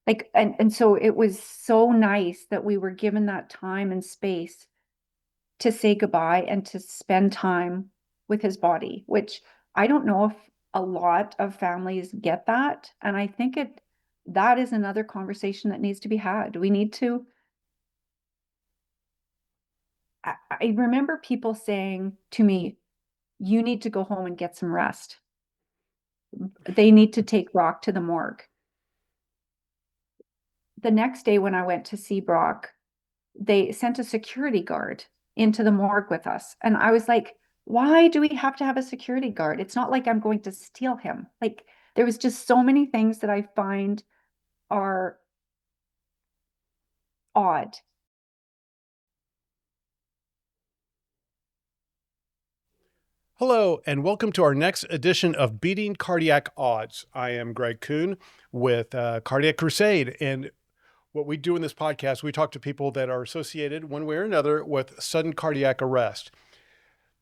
Like, and so it was so nice that we were given that time and space to say goodbye and to spend time with his body, which I don't know if a lot of families get that. And I think that is another conversation that needs to be had. We need to, I remember people saying to me, you need to go home and get some rest. They need to take Brock to the morgue. The next day when I went to see Brock, they sent a security guard into the morgue with us. And I was like, why do we have to have a security guard? It's not like I'm going to steal him. Like, there was just so many things that I find are odd. Hello, and welcome to our next edition of Beating Cardiac Odds. I am Greg Coon with Cardiac Crusade. And what we do in this podcast, we talk to people that are associated one way or another with sudden cardiac arrest.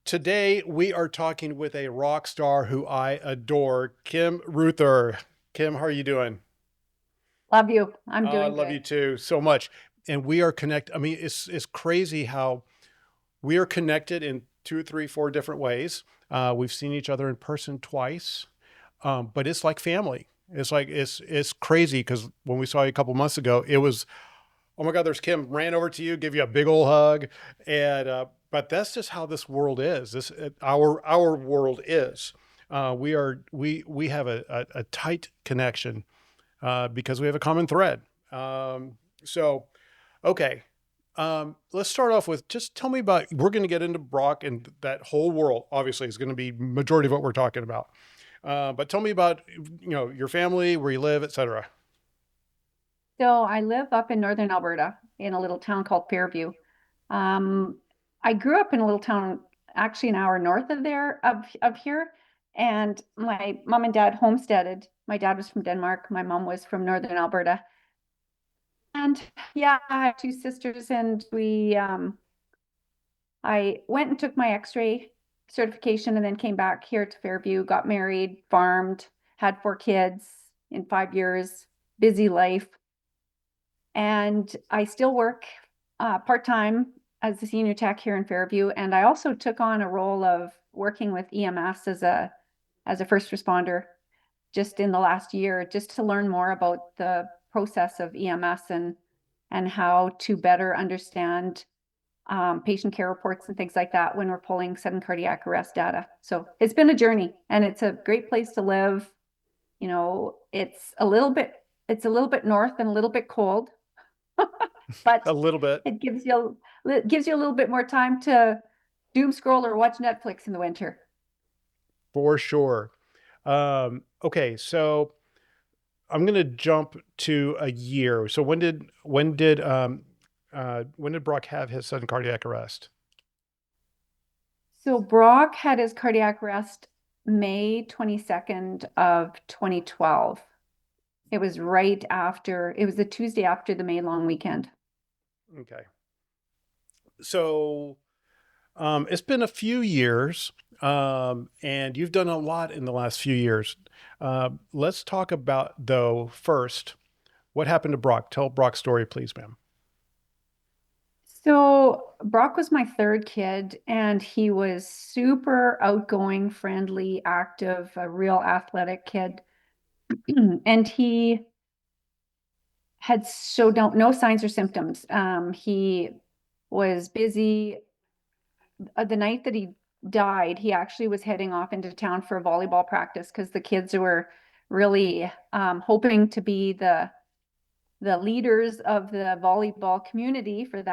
Today, we are talking with a rock star who I adore, Kim Ruether. Kim, how are you doing? Love you. I'm I doing love you good. too so much. And we are connected. I mean, it's crazy how we are connected in two, three, four different ways. We've seen each other in person twice, but it's like family. It's crazy because when we saw you a couple months ago, it was, oh my God, there's Kim, ran over to you, give you a big old hug, and but that's just how this world is. Our world is. We have a tight connection because we have a common thread. So okay. Let's start off with just tell me about, we're going to get into Brock and that whole world, obviously is going to be majority of what we're talking about. But tell me about, your family, where you live, et cetera. So I live up in northern Alberta in a little town called Fairview. Um, I grew up in a little town actually an hour north of there of here, and my mom and dad homesteaded. My dad was from Denmark, my mom was from northern Alberta. And yeah, I have two sisters, and I went and took my X-ray certification, and then came back here to Fairview, got married, farmed, had four kids in 5 years, busy life, and I still work part time as a senior tech here in Fairview, and I also took on a role of working with EMS as a first responder just in the last year, just to learn more about the process of EMS and how to better understand patient care reports and things like that when we're pulling sudden cardiac arrest data. So it's been a journey, and it's a great place to live. You know, it's a little bit north and a little bit cold, but A little bit, it gives you a little bit more time to doom scroll or watch Netflix in the winter. for sure. Okay, so I'm going to jump to a year. So when did Brock have his sudden cardiac arrest? So Brock had his cardiac arrest May 22nd of 2012. It was it was the Tuesday after the May long weekend. Okay. So it's been a few years, and you've done a lot in the last few years. Let's talk about, though, first, what happened to Brock. Tell Brock's story, please, ma'am. So Brock was my third kid, and he was super outgoing, friendly, active, a real athletic kid. And he had showed no signs or symptoms. He was busy. The night that he died, he actually was heading off into town for a volleyball practice because the kids were really hoping to be the leaders of the volleyball community for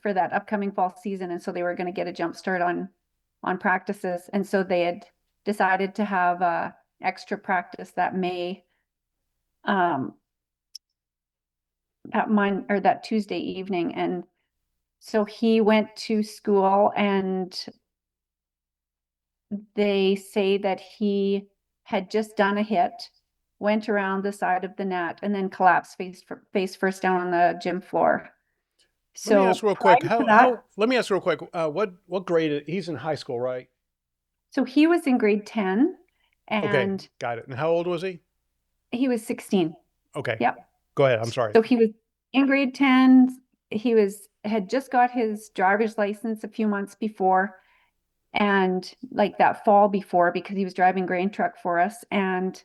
for that upcoming fall season, and so they were going to get a jump start on practices, and so they had decided to have a extra practice that May um that Tuesday evening, and so he went to school, and they say that he had just done a hit, went around the side of the net, and then collapsed face first down on the gym floor. Let me ask So real quick. prior to that, Let me ask real quick. What grade? He's in high school, right? so he was in grade 10, Okay, and got it. And how old was he? he was 16. Okay, Yep. Go ahead. I'm sorry. So he was in grade 10. Had just got his driver's license a few months before, and like that fall before, because he was driving grain truck for us. And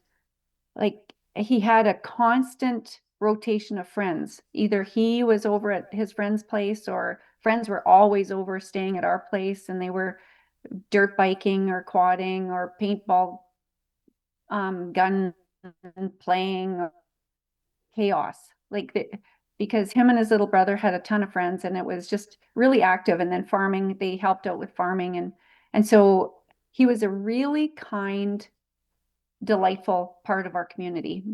like he had a constant rotation of friends. Either he was over at his friend's place, or friends were always over staying at our place, and they were dirt biking or quadding or paintball, gun playing, or chaos. Because him and his little brother had a ton of friends, and it was just really active. And then farming, they helped out with farming, and so he was a really kind, delightful part of our community.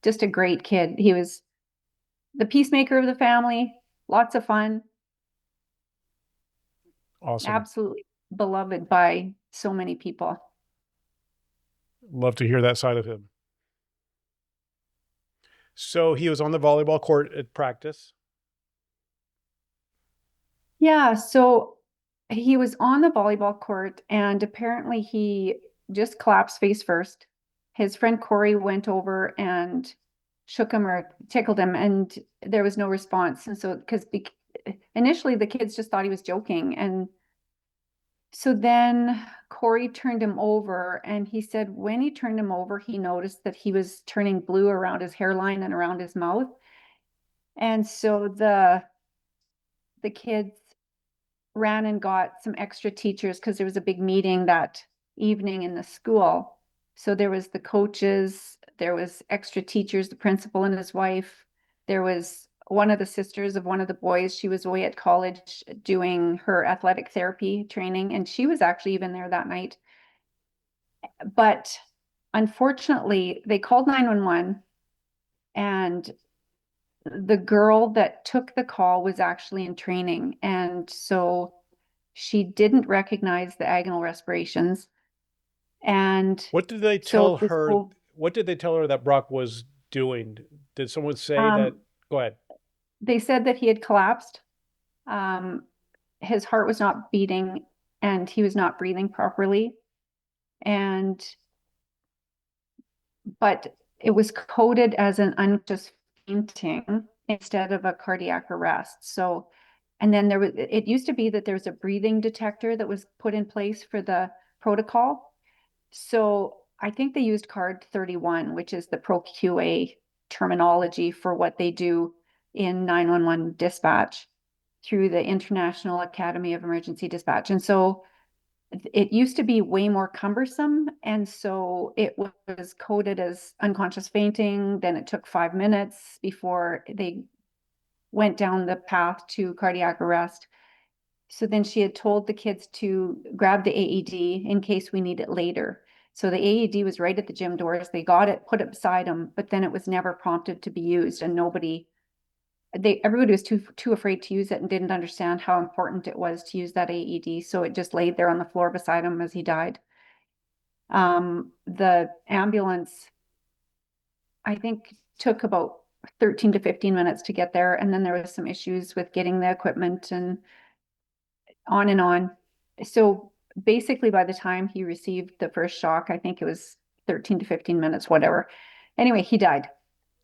Just a great kid. He was the peacemaker of the family, lots of fun, Awesome. absolutely beloved by so many people. Love to hear that side of him. So he was on the volleyball court at practice. Yeah, so he was on the volleyball court, and apparently he just collapsed face first. His friend Corey went over and shook him or tickled him, and there was no response. And so, because initially the kids just thought he was joking. And so then Corey turned him over, and he said when he turned him over, he noticed that he was turning blue around his hairline and around his mouth. And so the kids ran and got some extra teachers, because there was a big meeting that evening in the school. So there was the coaches, there was extra teachers, the principal and his wife. There was one of the sisters of one of the boys. She was away at college doing her athletic therapy training, and she was actually even there that night. But unfortunately, they called 911, and the girl that took the call was actually in training. And so she didn't recognize the agonal respirations. And What did they so tell this her? whole, What did they tell her that Brock was doing? Did someone say that? um, Go ahead. they said that he had collapsed. Um, his heart was not beating, and he was not breathing properly. And, but it was coded as an unconscious fainting instead of a cardiac arrest. So, and then it used to be that there was a breathing detector that was put in place for the protocol. So I think they used card 31, which is the pro QA terminology for what they do in 911 dispatch through the International Academy of Emergency Dispatch. And so it used to be way more cumbersome. And so it was coded as unconscious fainting. Then it took 5 minutes before they went down the path to cardiac arrest. So then she had told the kids to grab the AED in case we need it later. So the AED was right at the gym doors. They got it, put it beside them, but then it was never prompted to be used, and everybody was too afraid to use it and didn't understand how important it was to use that AED. So it just laid there on the floor beside him as he died. The ambulance, I think, took about 13 to 15 minutes to get there, and then there was some issues with getting the equipment and on and on. So basically, by the time he received the first shock, I think it was 13 to 15 minutes, whatever. Anyway, he died.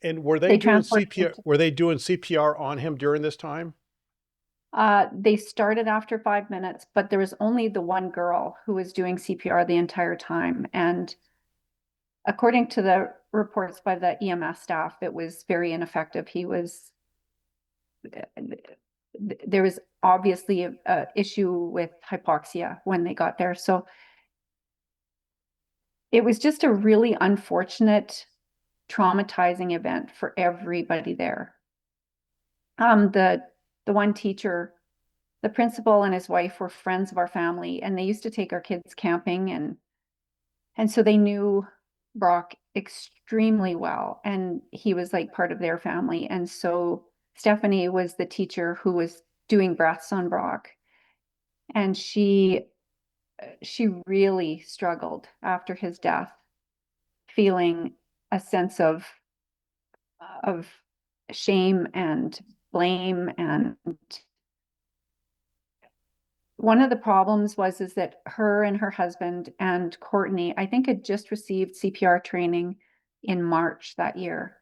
And were they They doing transported him CPR? Were they doing CPR on him during this time? they started after 5 minutes, but there was only the one girl who was doing CPR the entire time. And according to the reports by the EMS staff, it was very ineffective. There was obviously a issue with hypoxia when they got there. So it was just a really unfortunate, traumatizing event for everybody there. The one teacher, the principal and his wife were friends of our family, and they used to take our kids camping, and so they knew Brock extremely well, and he was like part of their family. And so Stephanie was the teacher who was doing breaths on Brock, and she really struggled after his death, feeling a sense of shame and blame. And one of the problems is that her and her husband and Courtney, I think, had just received CPR training in March that year.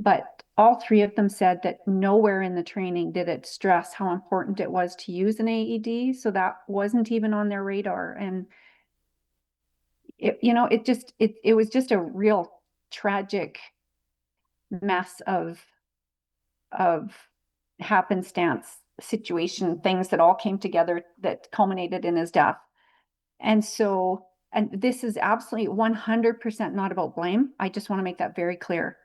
But all three of them said that nowhere in the training did it stress how important it was to use an AED. So that wasn't even on their radar. And it was just a real tragic mess of happenstance situation, things that all came together that culminated in his death. And so, and this is absolutely 100% not about blame. I just want to make that very clear.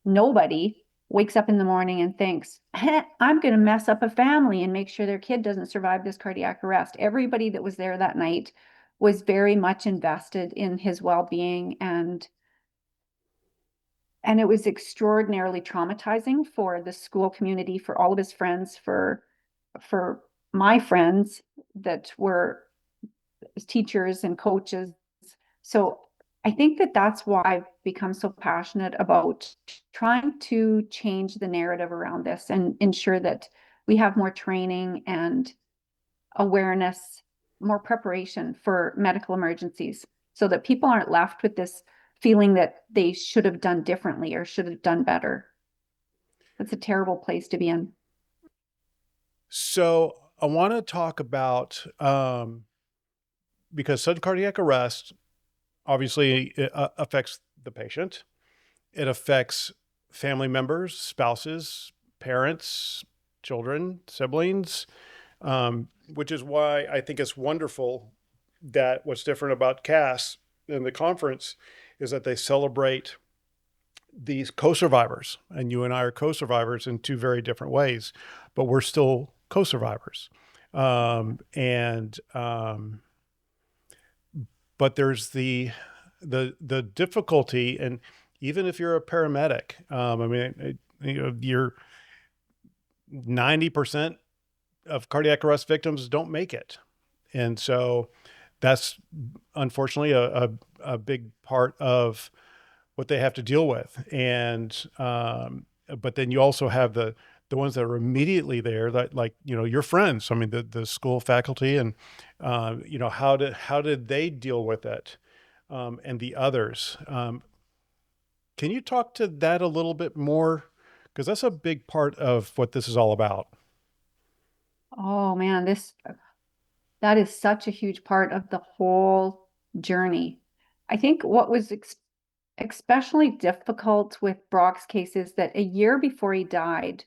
Nobody wakes up in the morning and thinks, I'm going to mess up a family and make sure their kid doesn't survive this cardiac arrest. Everybody that was there that night was very much invested in his well-being, and it was extraordinarily traumatizing for the school community, for all of his friends, for my friends that were teachers and coaches. So I think that that's why I've become so passionate about trying to change the narrative around this and ensure that we have more training and awareness, more preparation for medical emergencies, so that people aren't left with this feeling that they should have done differently or should have done better. That's a terrible place to be in. So I want to talk about because sudden cardiac arrest obviously it, affects the patient. It affects family members, spouses, parents, children, siblings, which is why I think it's wonderful that what's different about CAS in the conference is that they celebrate these co-survivors, and you and I are co-survivors in two very different ways, but we're still co-survivors. And but there's the difficulty, and even if you're a paramedic, I mean, you're 90% of cardiac arrest victims don't make it, and so that's unfortunately a big part of what they have to deal with. And but then you also have the ones that are immediately there, that, like, your friends, I mean, the school faculty, and how did they deal with it, and the others. Can you talk to that a little bit more, because that's a big part of what this is all about. Oh man, that is such a huge part of the whole journey. I think what was especially difficult with Brock's case is that a year before he died,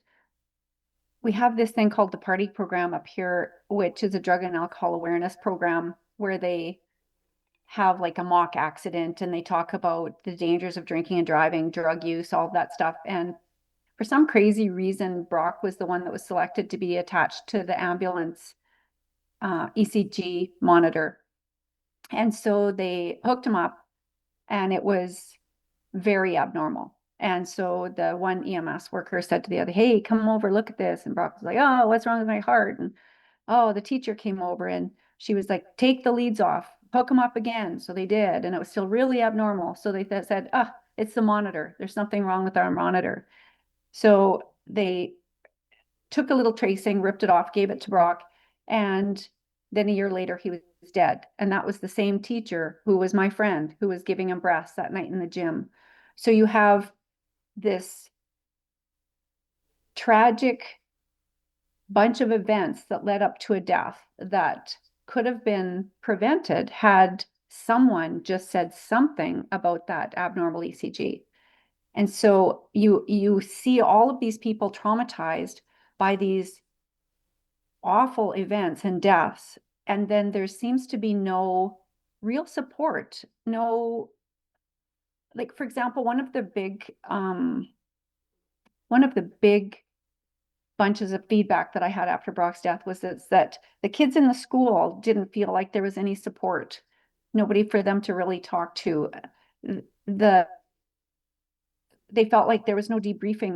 we have this thing called the party program up here, which is a drug and alcohol awareness program where they have like a mock accident and they talk about the dangers of drinking and driving, drug use, all of that stuff. And for some crazy reason, Brock was the one that was selected to be attached to the ambulance ECG monitor. And so they hooked him up, and it was very abnormal. And so the one EMS worker said to the other, hey, come over, look at this. And Brock was like, oh, what's wrong with my heart? And oh, the teacher came over and she was like, take the leads off, hook them up again. So they did. And it was still really abnormal. So they said, it's the monitor. There's something wrong with our monitor. So they took a little tracing, ripped it off, gave it to Brock. And then a year later, he was dead. And that was the same teacher who was my friend who was giving him breaths that night in the gym. So you have this tragic bunch of events that led up to a death that could have been prevented had someone just said something about that abnormal ECG. And so you see all of these people traumatized by these awful events and deaths, and then there seems to be no real support. No, like for example, one of the big bunches of feedback that I had after Brock's death was that the kids in the school didn't feel like there was any support, nobody for them to really talk to. The they felt like there was no debriefing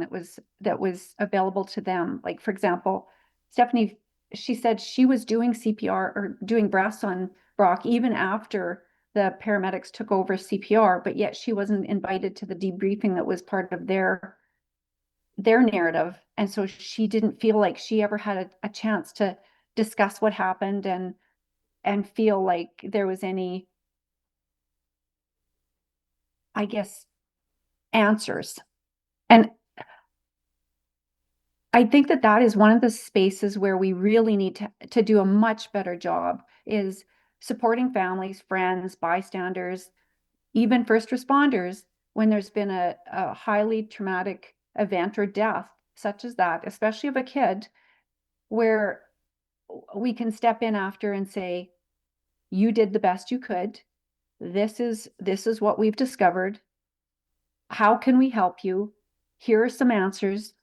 that was available to them. Like for example, Stephanie, she said she was doing CPR or doing breaths on Brock even after the paramedics took over CPR, but yet she wasn't invited to the debriefing that was part of their narrative. And so she didn't feel like she ever had a chance to discuss what happened and feel like there was any, I guess, answers. And I think that that is one of the spaces where we really need to do a much better job is supporting families, friends, bystanders, even first responders when there's been a highly traumatic event or death, such as that, especially of a kid, where we can step in after and say, you did the best you could. This is what we've discovered. How can we help you? Here are some answers.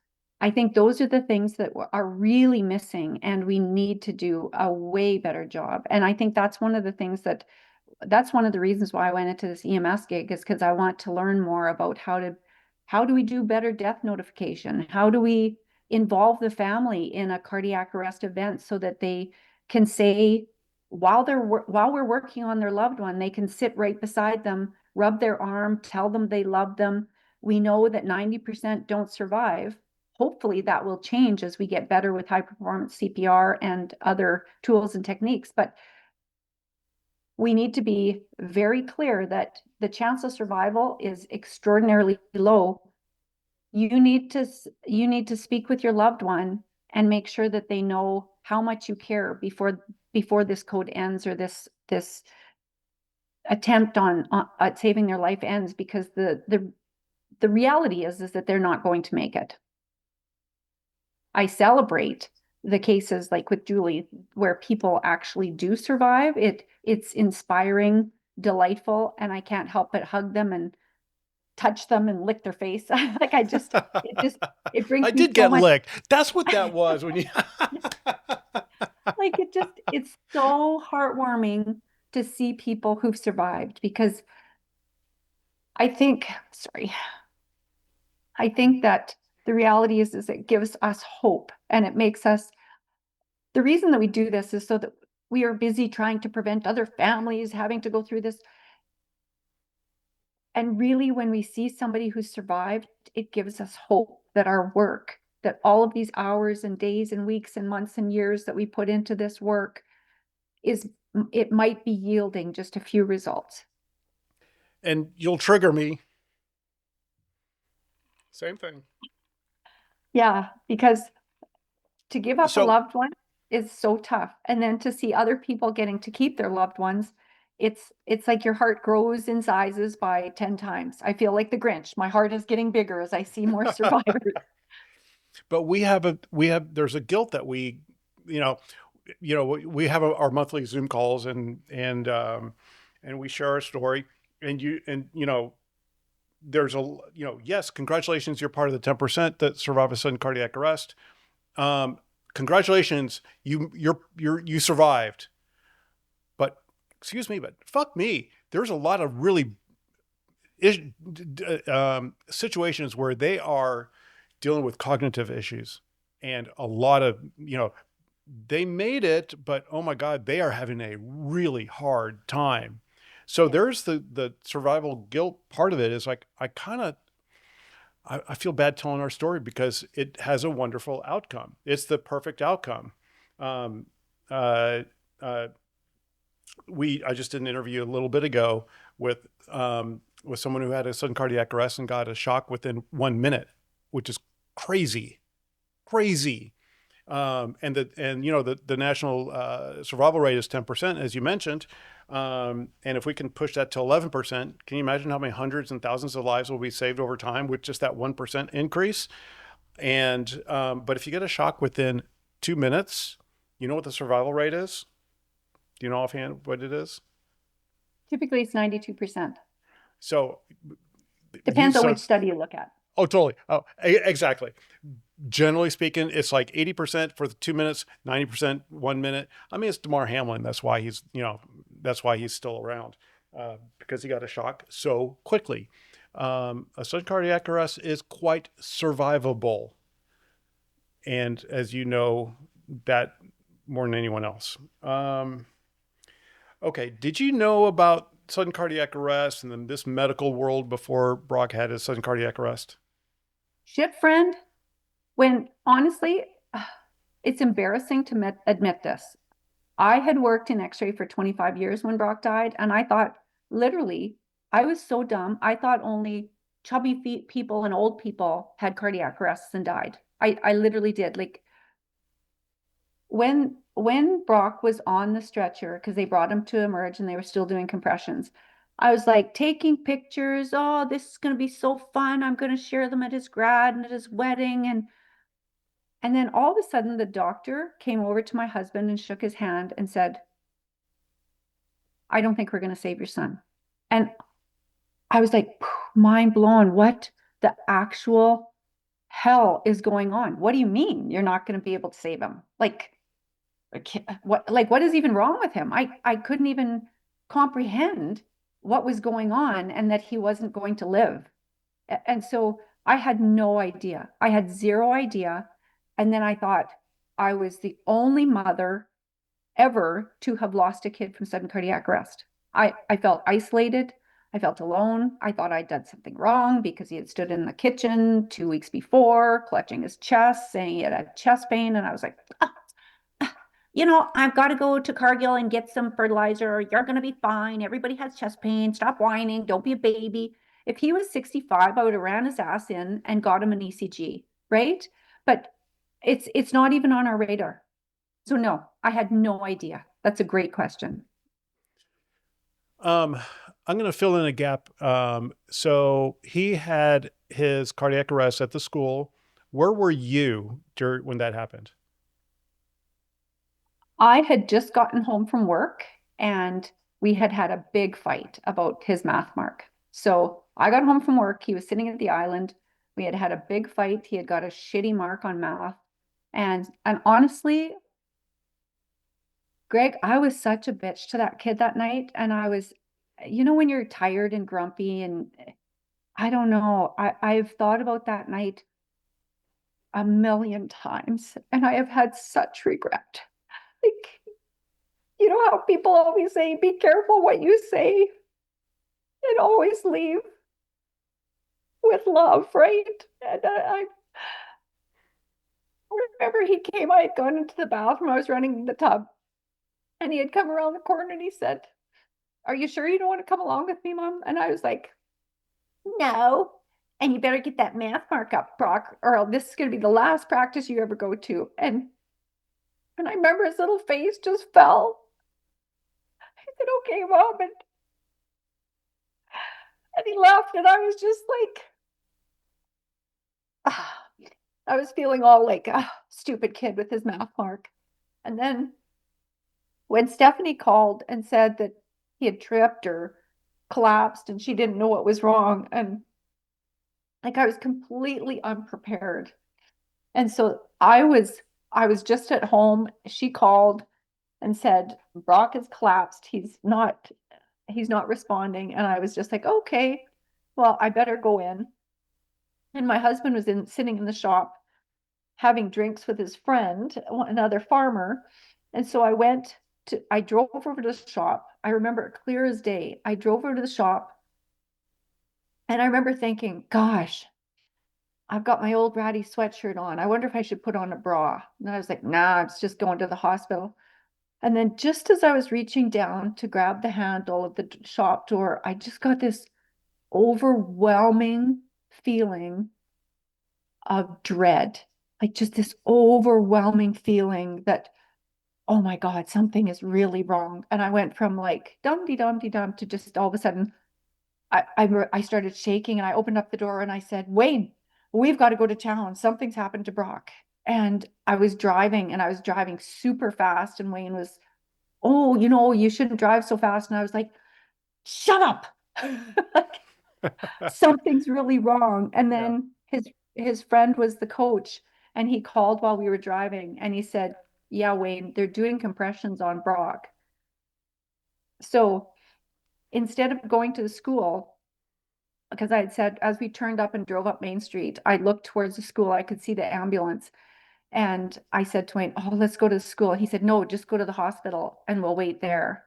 I think those are the things that are really missing, and we need to do a way better job. And I think that's one of the things that's one of the reasons why I went into this EMS gig, is because I want to learn more about how do we do better death notification? How do we involve the family in a cardiac arrest event so that they can say, while we're working on their loved one, they can sit right beside them, rub their arm, tell them they love them. We know that 90% don't survive. Hopefully that will change as we get better with high performance CPR and other tools and techniques. But we need to be very clear that the chance of survival is extraordinarily low. You need to speak with your loved one and make sure that they know how much you care before this code ends, or this attempt on at saving their life ends, because the reality is that they're not going to make it. I celebrate the cases like with Julie where people actually do survive. It's inspiring, delightful, and I can't help but hug them and touch them and lick their face. Like it I brings me did so get much. licked. That's what that was when you. Like it's so heartwarming to see people who've survived, because I think, sorry, I think that the reality is it gives us hope, and it makes us, the reason that we do this is so that we are busy trying to prevent other families having to go through this. And really, when we see somebody who's survived, it gives us hope that our work, that all of these hours and days and weeks and months and years that we put into this work it might be yielding just a few results. And you'll trigger me. Same thing. Yeah, because to give up a So loved one is so tough. And then to see other people getting to keep their loved ones, it's like your heart grows in sizes by 10 times. I feel like the Grinch. My heart is getting bigger as I see more survivors. but there's a guilt that you know we have our monthly Zoom calls, and we share our story, and there's yes, congratulations, you're part of the 10% that survive a sudden cardiac arrest. Congratulations, you survived. But excuse me, but fuck me, there's a lot of really situations where they are dealing with cognitive issues, and a lot of they made it, but oh my God, they are having a really hard time. So there's the survival guilt part of it. Is like I feel bad telling our story because it has a wonderful outcome. It's the perfect outcome. Um, uh, uh, I just did an interview a little bit ago with someone who had a sudden cardiac arrest and got a shock within 1 minute, which is crazy, crazy. And the national survival rate is 10%, as you mentioned. And if we can push that to 11%, can you imagine how many hundreds and thousands of lives will be saved over time with just that 1% increase? And but if you get a shock within 2 minutes, you know what the survival rate is? Do you know offhand what it is? Typically, it's 92%. So you Depends on so which study you look at. oh totally exactly. Generally speaking, it's like 80% for the 2 minutes, 90% 1 minute. I mean, it's Damar Hamlin. That's why he's still around, because he got a shock so quickly. A sudden cardiac arrest is quite survivable. And as you know, that more than anyone else. Okay. Did you know about sudden cardiac arrest and then this medical world before Brock had his sudden cardiac arrest? Shit, friend, when honestly, it's embarrassing to admit this. I had worked in X-ray for 25 years when Brock died, and I thought, literally, I was so dumb. I thought only chubby feet people and old people had cardiac arrests and died. I literally did. Like when Brock was on the stretcher, because they brought him to emerge and they were still doing compressions, I was like taking pictures. Oh, this is gonna be so fun. I'm gonna share them at his grad and at his wedding. And then all of a sudden the doctor came over to my husband and shook his hand and said, I don't think we're gonna save your son. And I was like, mind blown. What the actual hell is going on? What do you mean you're not going to be able to save him? What is even wrong with him? I couldn't even comprehend what was going on and that he wasn't going to live. And so I had no idea. I had zero idea. And then I thought I was the only mother ever to have lost a kid from sudden cardiac arrest. I felt isolated. I felt alone. I thought I'd done something wrong because he had stood in the kitchen 2 weeks before, clutching his chest, saying he had chest pain. And I was like, I've got to go to Cargill and get some fertilizer. You're going to be fine. Everybody has chest pain. Stop whining. Don't be a baby. If he was 65, I would have ran his ass in and got him an ECG, right? But it's not even on our radar. So no, I had no idea. That's a great question. Um, I'm going to fill in a gap. So he had his cardiac arrest at the school. Where were you during when that happened? I had just gotten home from work and we had had a big fight about his math mark. So I got home from work. He was sitting at the island. We had had a big fight. He had got a shitty mark on math. And honestly, Greg, I was such a bitch to that kid that night. And I was, when you're tired and grumpy and I don't know, I've thought about that night a million times and I have had such regret. Like, how people always say, be careful what you say and always leave with love, right? And I remember he came, I had gone into the bathroom, I was running the tub, and he had come around the corner and he said, are you sure you don't want to come along with me, Mom? And I was like, no. And you better get that math mark up, Brock, or this is going to be the last practice you ever go to. And I remember his little face just fell. I said, okay, Mom. And he left, and I was just like, ah, I was feeling all like a stupid kid with his math mark. And then when Stephanie called and said that he had tripped or collapsed and she didn't know what was wrong, and like I was completely unprepared. And so I was just at home. She called and said, Brock has collapsed. He's not responding. And I was just like, okay, well, I better go in. And my husband was sitting in the shop having drinks with his friend, another farmer. And so I drove over to the shop. I remember it clear as day. I drove over to the shop and I remember thinking, gosh, I've got my old ratty sweatshirt on. I wonder if I should put on a bra. And I was like, nah, it's just going to the hospital. And then just as I was reaching down to grab the handle of the shop door, I just got this overwhelming feeling of dread, like just this overwhelming feeling that, oh my God, something is really wrong. And I went from like dum de dum de dum to just all of a sudden, I started shaking and I opened up the door and I said, Wayne, we've got to go to town. Something's happened to Brock. And I was driving super fast. And Wayne was, oh, you shouldn't drive so fast. And I was like, shut up. Like, something's really wrong. And Yeah. then his friend was the coach and he called while we were driving and he said, yeah, Wayne, they're doing compressions on Brock. So instead of going to the school, because I had said, as we turned up and drove up Main Street, I looked towards the school, I could see the ambulance. And I said to Wayne, oh, let's go to the school. He said, no, just go to the hospital and we'll wait there.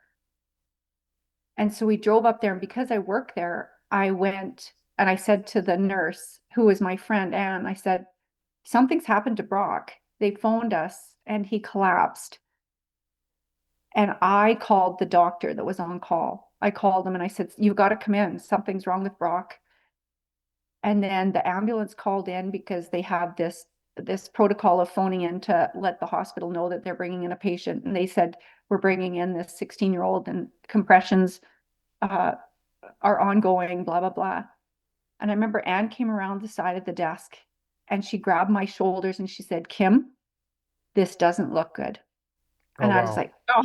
And so we drove up there. And because I work there, I went and I said to the nurse, who was my friend, Anne, I said, something's happened to Brock. They phoned us and he collapsed. And I called the doctor that was on call. I called him and I said, you've got to come in. Something's wrong with Brock. And then the ambulance called in because they have this this protocol of phoning in to let the hospital know that they're bringing in a patient. And they said, we're bringing in this 16-year-old and compressions are ongoing, blah, blah, blah. And I remember Anne came around the side of the desk and she grabbed my shoulders and she said, Kim, this doesn't look good. Oh, And I was wow. like, oh,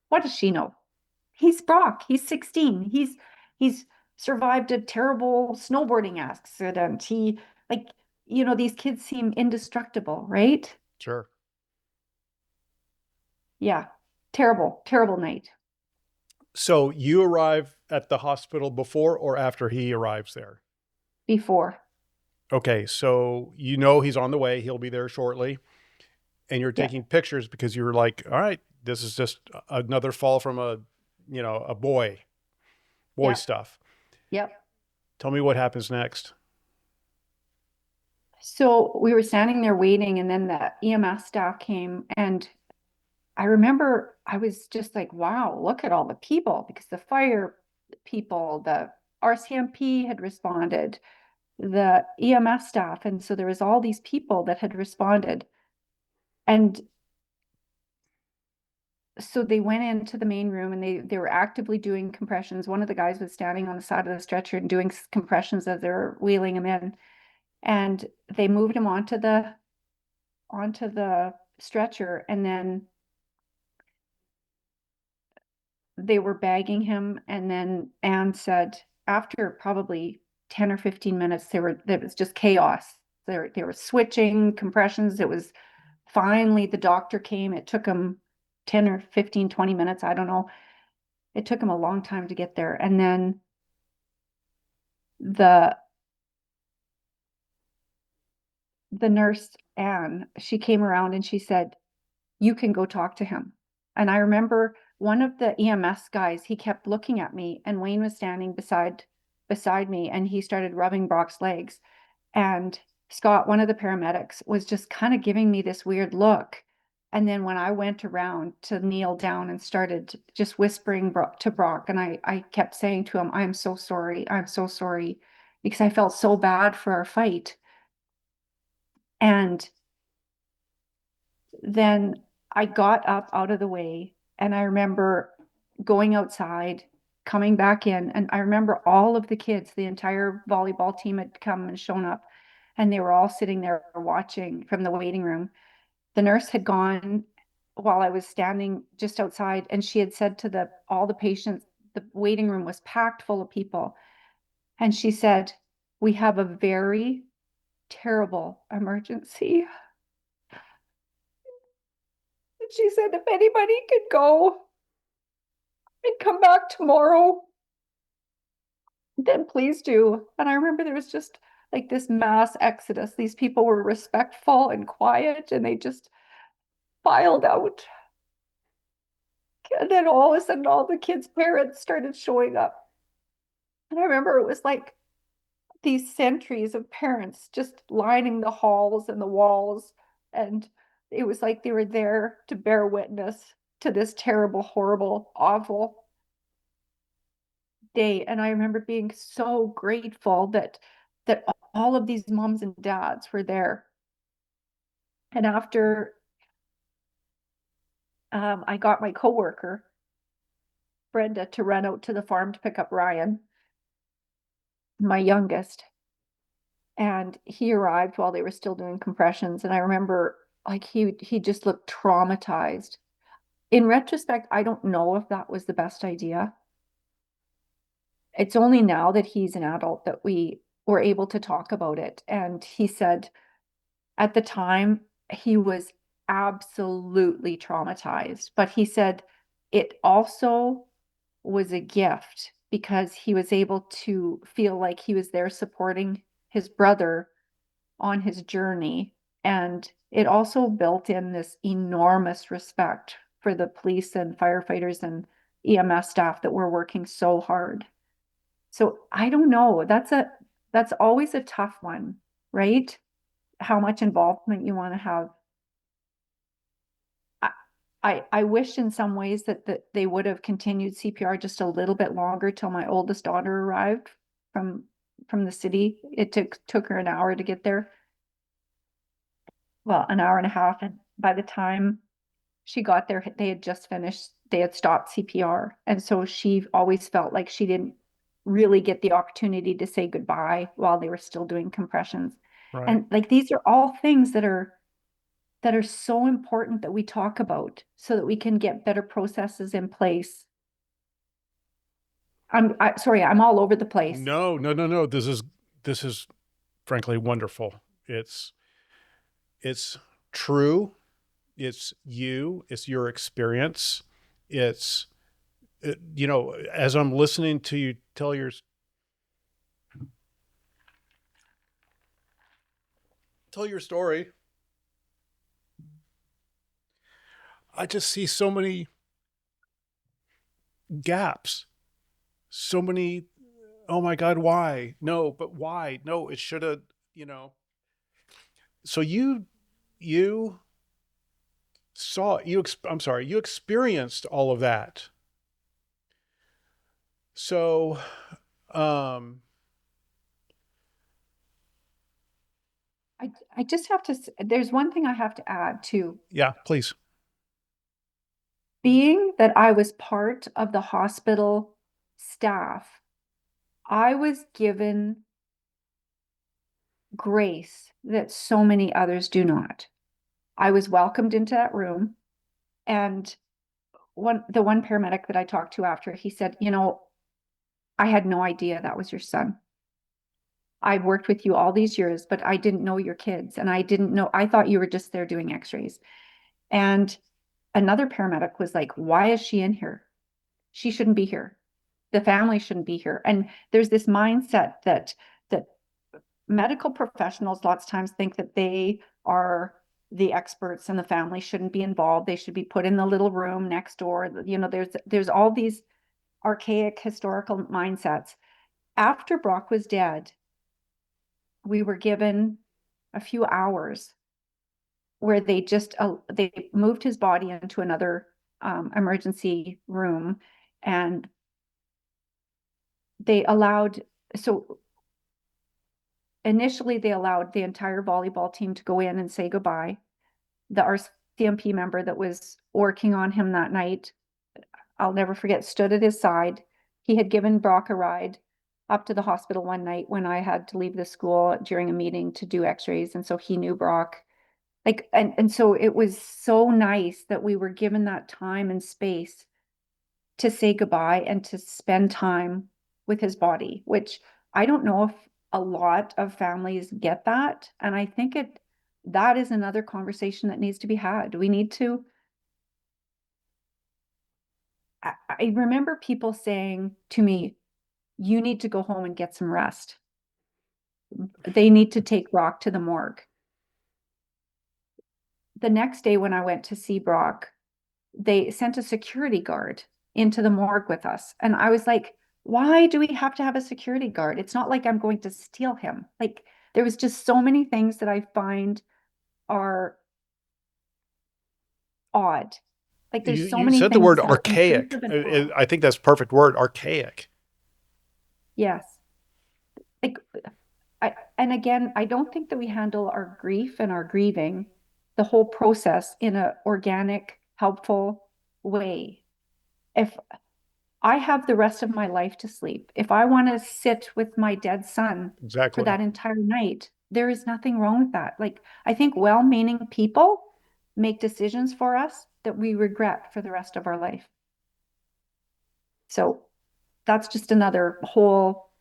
what does she know? He's Brock. He's 16. He's survived a terrible snowboarding accident. He like, these kids seem indestructible, right? Sure. Yeah. Terrible, terrible night. So you arrive at the hospital before or after he arrives there? Before. Okay, so you know he's on the way. He'll be there shortly. And you're Yeah. taking pictures because you're like, all right, this is just another fall from a boy Yeah. stuff. Yep. Tell me what happens next. So we were standing there waiting, and then the EMS staff came. And I remember I was just like, wow, look at all the people, because the fire people, the RCMP had responded, the EMS staff. And so there was all these people that had responded. And so they went into the main room and they were actively doing compressions. One of the guys was standing on the side of the stretcher and doing compressions as they were wheeling him in. And they moved him onto the stretcher, and then they were bagging him. And then Anne said, after probably 10 or 15 minutes, there was just chaos. They were switching compressions. It was finally the doctor came. It took him 10 or 15, 20 minutes. I don't know. It took him a long time to get there. And then the the nurse, Anne, she came around and she said, you can go talk to him. And I remember one of the EMS guys, he kept looking at me, and Wayne was standing beside me, and he started rubbing Brock's legs. And Scott, one of the paramedics, was just kind of giving me this weird look. And then when I went around to kneel down and started just whispering to Brock, and I kept saying to him, I'm so sorry. I'm so sorry, because I felt so bad for our fight. And then I got up out of the way, and I remember going outside, coming back in, and I remember all of the kids, the entire volleyball team had come and shown up, and they were all sitting there watching from the waiting room. The nurse had gone while I was standing just outside, and she had said to all the patients, the waiting room was packed full of people. And she said, we have a very terrible emergency. And she said, if anybody could go and come back tomorrow, then please do. And I remember there was just like this mass exodus. These people were respectful and quiet, and they just filed out. And then all of a sudden, all the kids' parents started showing up. And I remember it was like these centuries of parents just lining the halls and the walls. And it was like they were there to bear witness to this terrible, horrible, awful day. And I remember being so grateful that all of these moms and dads were there. And after I got my coworker Brenda to run out to the farm to pick up Ryan, my youngest, and he arrived while they were still doing compressions. And I remember like he just looked traumatized. In retrospect, I don't know if that was the best idea. It's only now that he's an adult that we were able to talk about it. And he said at the time he was absolutely traumatized, but he said it also was a gift because he was able to feel like he was there supporting his brother on his journey. And it also built in this enormous respect for the police and firefighters and EMS staff that were working so hard. So I don't know. That's always a tough one, right? How much involvement you want to have. I wish in some ways that they would have continued CPR just a little bit longer till my oldest daughter arrived from from the city. It took her an hour to get there. well, an hour and a half. And by the time she got there, they had stopped CPR. And so she always felt like she didn't really get the opportunity to say goodbye while they were still doing compressions. Right. And like these are all things that are so important that we talk about so that we can get better processes in place. Sorry, I'm all over the place. No, no, no, no. This is frankly wonderful. It's true. It's you. It's your experience. It's as I'm listening to you tell your story, I just see so many gaps. So many, oh my God, why? No, but why? No, it should have, you know. So you I'm sorry, you experienced all of that. So, um, I just have to, there's one thing I have to add too. yeah, please. Being that I was part of the hospital staff, I was given grace that so many others do not. I was welcomed into that room, and the one paramedic that I talked to after, he said, I had no idea that was your son. I've worked with you all these years, but I didn't know your kids, and I thought you were just there doing x-rays. And another paramedic was like, why is she in here? She shouldn't be here. The family shouldn't be here. And there's this mindset that medical professionals lots of times think that they are the experts and the family shouldn't be involved. They should be put in the little room next door. There's all these archaic historical mindsets. After Brock was dead, we were given a few hours where they moved his body into another emergency room, and they allowed so initially they allowed the entire volleyball team to go in and say goodbye. The RCMP member that was working on him that night, I'll never forget, stood at his side. He had given Brock a ride up to the hospital one night when I had to leave the school during a meeting to do x-rays. And so he knew Brock. And so it was so nice that we were given that time and space to say goodbye and to spend time with his body, which I don't know if a lot of families get that. And I think that is another conversation that needs to be had. We need to, I remember people saying to me, you need to go home and get some rest. They need to take Brock to the morgue. The next day when I went to see Brock, they sent a security guard into the morgue with us. And I was like, why do we have to have a security guard? It's not like I'm going to steal him. Like, there was just so many things that I find are odd. Like, there's so You many said the things word that are archaic. intrusive and wrong. I think that's perfect word, archaic. Yes. Like, and again, I don't think that we handle our grief and our grieving, the whole process in an organic, helpful way. If I have the rest of my life to sleep. If I want to sit with my dead son for Exactly. that entire night, there is nothing wrong with that. Like, I think well-meaning people make decisions for us that we regret for the rest of our life. So that's just another whole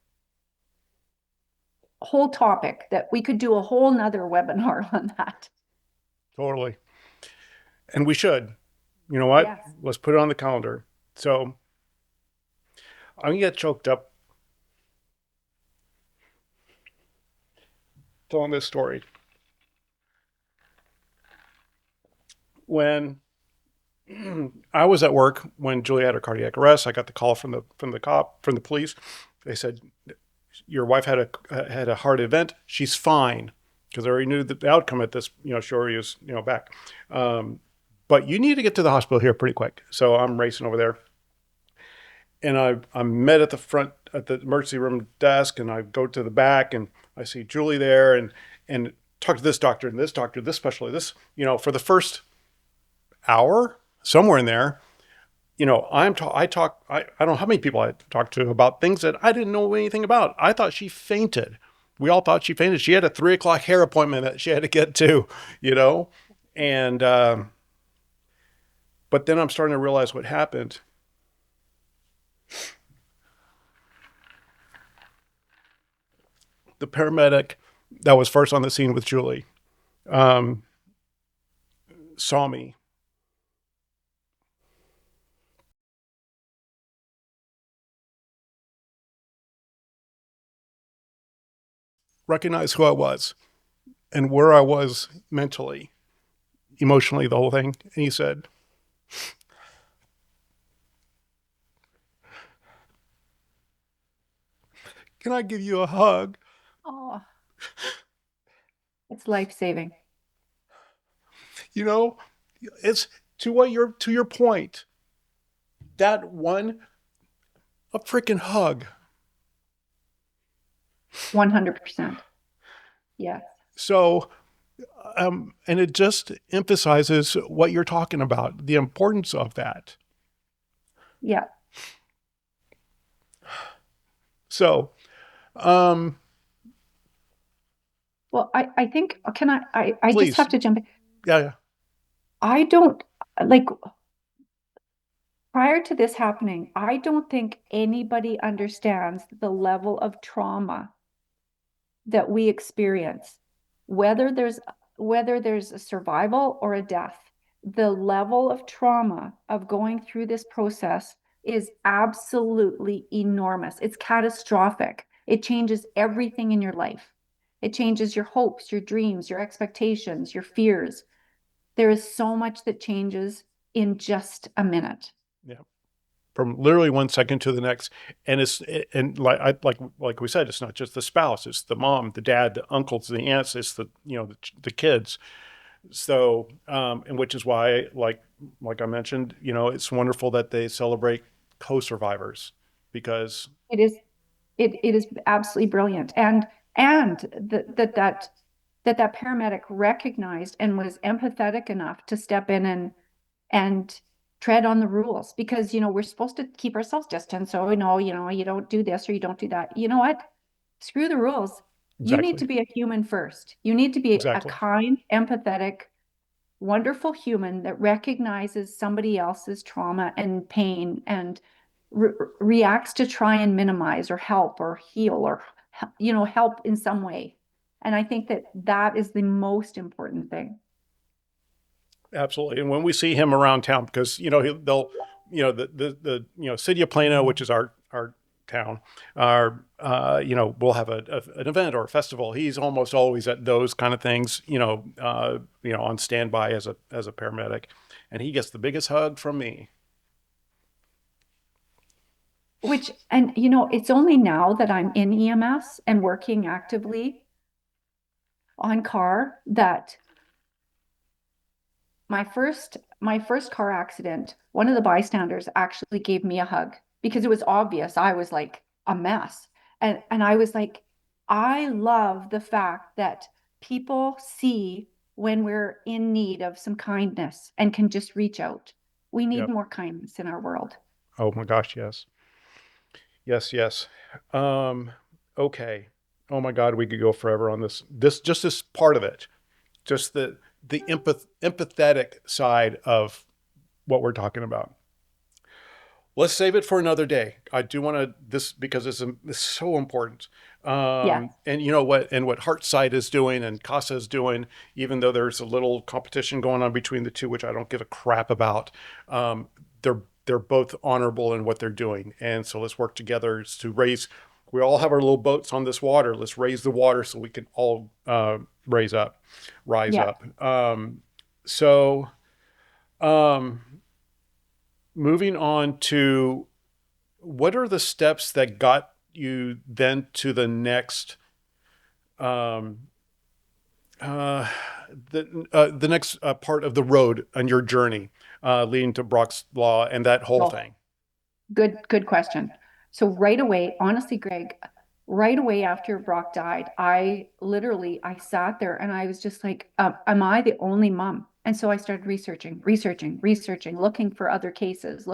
topic that we could do a whole nother webinar on that. Totally. And we should. You know what? Yes. Let's put it on the calendar. So I'm gonna get choked up telling this story. When I was at work when Julie had her cardiac arrest, I got the call from the police. They said your wife had a heart event. She's fine because I already knew the outcome at this. She already was back. But you need to get to the hospital here pretty quick. So I'm racing over there, and I'm met at the front at the emergency room desk, and I go to the back, and I see Julie there, and talk to this doctor and this doctor, this specialty, this, for the first hour, somewhere in there, I don't know how many people I talked to about things that I didn't know anything about. I thought she fainted. We all thought she fainted. She had a 3 o'clock hair appointment that she had to get to, you know, and, but then I'm starting to realize what happened. The paramedic that was first on the scene with Julie, um, saw me, recognized who I was and where I was mentally, emotionally, the whole thing. And he said, "Can I give you a hug?" Oh, it's life-saving. You know, it's to your point. That one, a freaking hug. 100%. Yes. So, and it just emphasizes what you're talking about, the importance of that. Yeah. So, um, Well, I think, can I just please, have to jump in. yeah, yeah, I don't like prior to this happening, I don't think anybody understands the level of trauma that we experience, whether there's a survival or a death. The level of trauma of going through this process is absolutely enormous. It's catastrophic. It changes everything in your life. It changes your hopes, your dreams, your expectations, your fears. There is so much that changes in just a minute. yeah. From literally 1 second to the next, and like we said, it's not just the spouse; it's the mom, the dad, the uncles, the aunts, it's the kids. So, and which is why, like I mentioned, it's wonderful that they celebrate co-survivors because It is it is absolutely brilliant. And that paramedic recognized and was empathetic enough to step in and tread on the rules, because we're supposed to keep ourselves distant, so we know, you don't do this or you don't do that. You know what? Screw the rules. You need exactly, to be a human first. You need to be a exactly, kind, empathetic, wonderful human that recognizes somebody else's trauma and pain and reacts to try and minimize or help or heal or help in some way. And I think that is the most important thing. absolutely. And when we see him around town, because they'll, the city of Plano, which is our town, we'll have an event or a festival. He's almost always at those kind of things, on standby as a paramedic, and he gets the biggest hug from me. And it's only now that I'm in EMS and working actively on car that my first car accident, one of the bystanders actually gave me a hug because it was obvious I was like a mess. And I was like, I love the fact that people see when we're in need of some kindness and can just reach out. We need Yep. more kindness in our world. Oh my gosh, yes. Yes, yes. Um, okay. Oh my God, we could go forever on this. This part of it, just the empathetic side of what we're talking about. Let's save it for another day. I do want to this because it's so important. Yes. And you know what, and what Heartside is doing and Casa is doing, even though there's a little competition going on between the two, which I don't give a crap about. They're both honorable in what they're doing, and so let's work together to raise. We all have our little boats on this water. Let's raise the water so we can all rise Yeah. up. So, um, moving on to what are the steps that got you then to the next um the next part of the road on your journey leading to Brock's Law and that whole Oh, thing? good question. So right away, honestly, Greg, right away after Brock died, I sat there and I was just like, am I the only mom? And so I started researching, looking for other cases,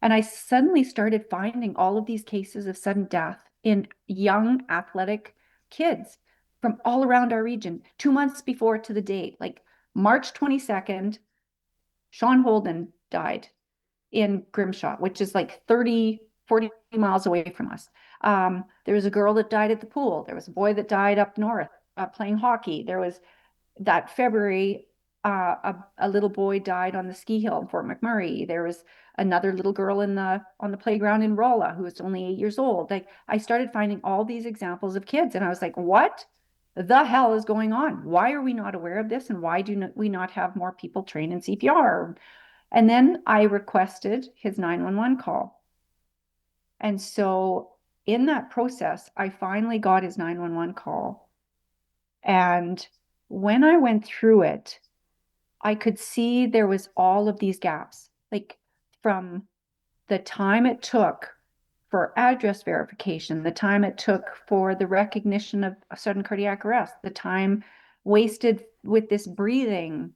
and I suddenly started finding all of these cases of sudden death in young athletic kids from all around our region, 2 months before to the date, like March 22nd, Sean Holden died in Grimshaw, which is like 30, 40 miles away from us. There was a girl that died at the pool. There was a boy that died up north playing hockey. There was that February, a little boy died on the ski hill in Fort McMurray. There was another little girl on the playground in Rolla who was only 8 years old. Like I started finding all these examples of kids, and I was like, what the hell is going on? Why are we not aware of this? And why do we not have more people trained in CPR? And then I requested his 911 call. And so in that process, I finally got his 911 call. And when I went through it, I could see there was all of these gaps, like from the time it took for address verification, the time it took for the recognition of a sudden cardiac arrest, the time wasted with this breathing.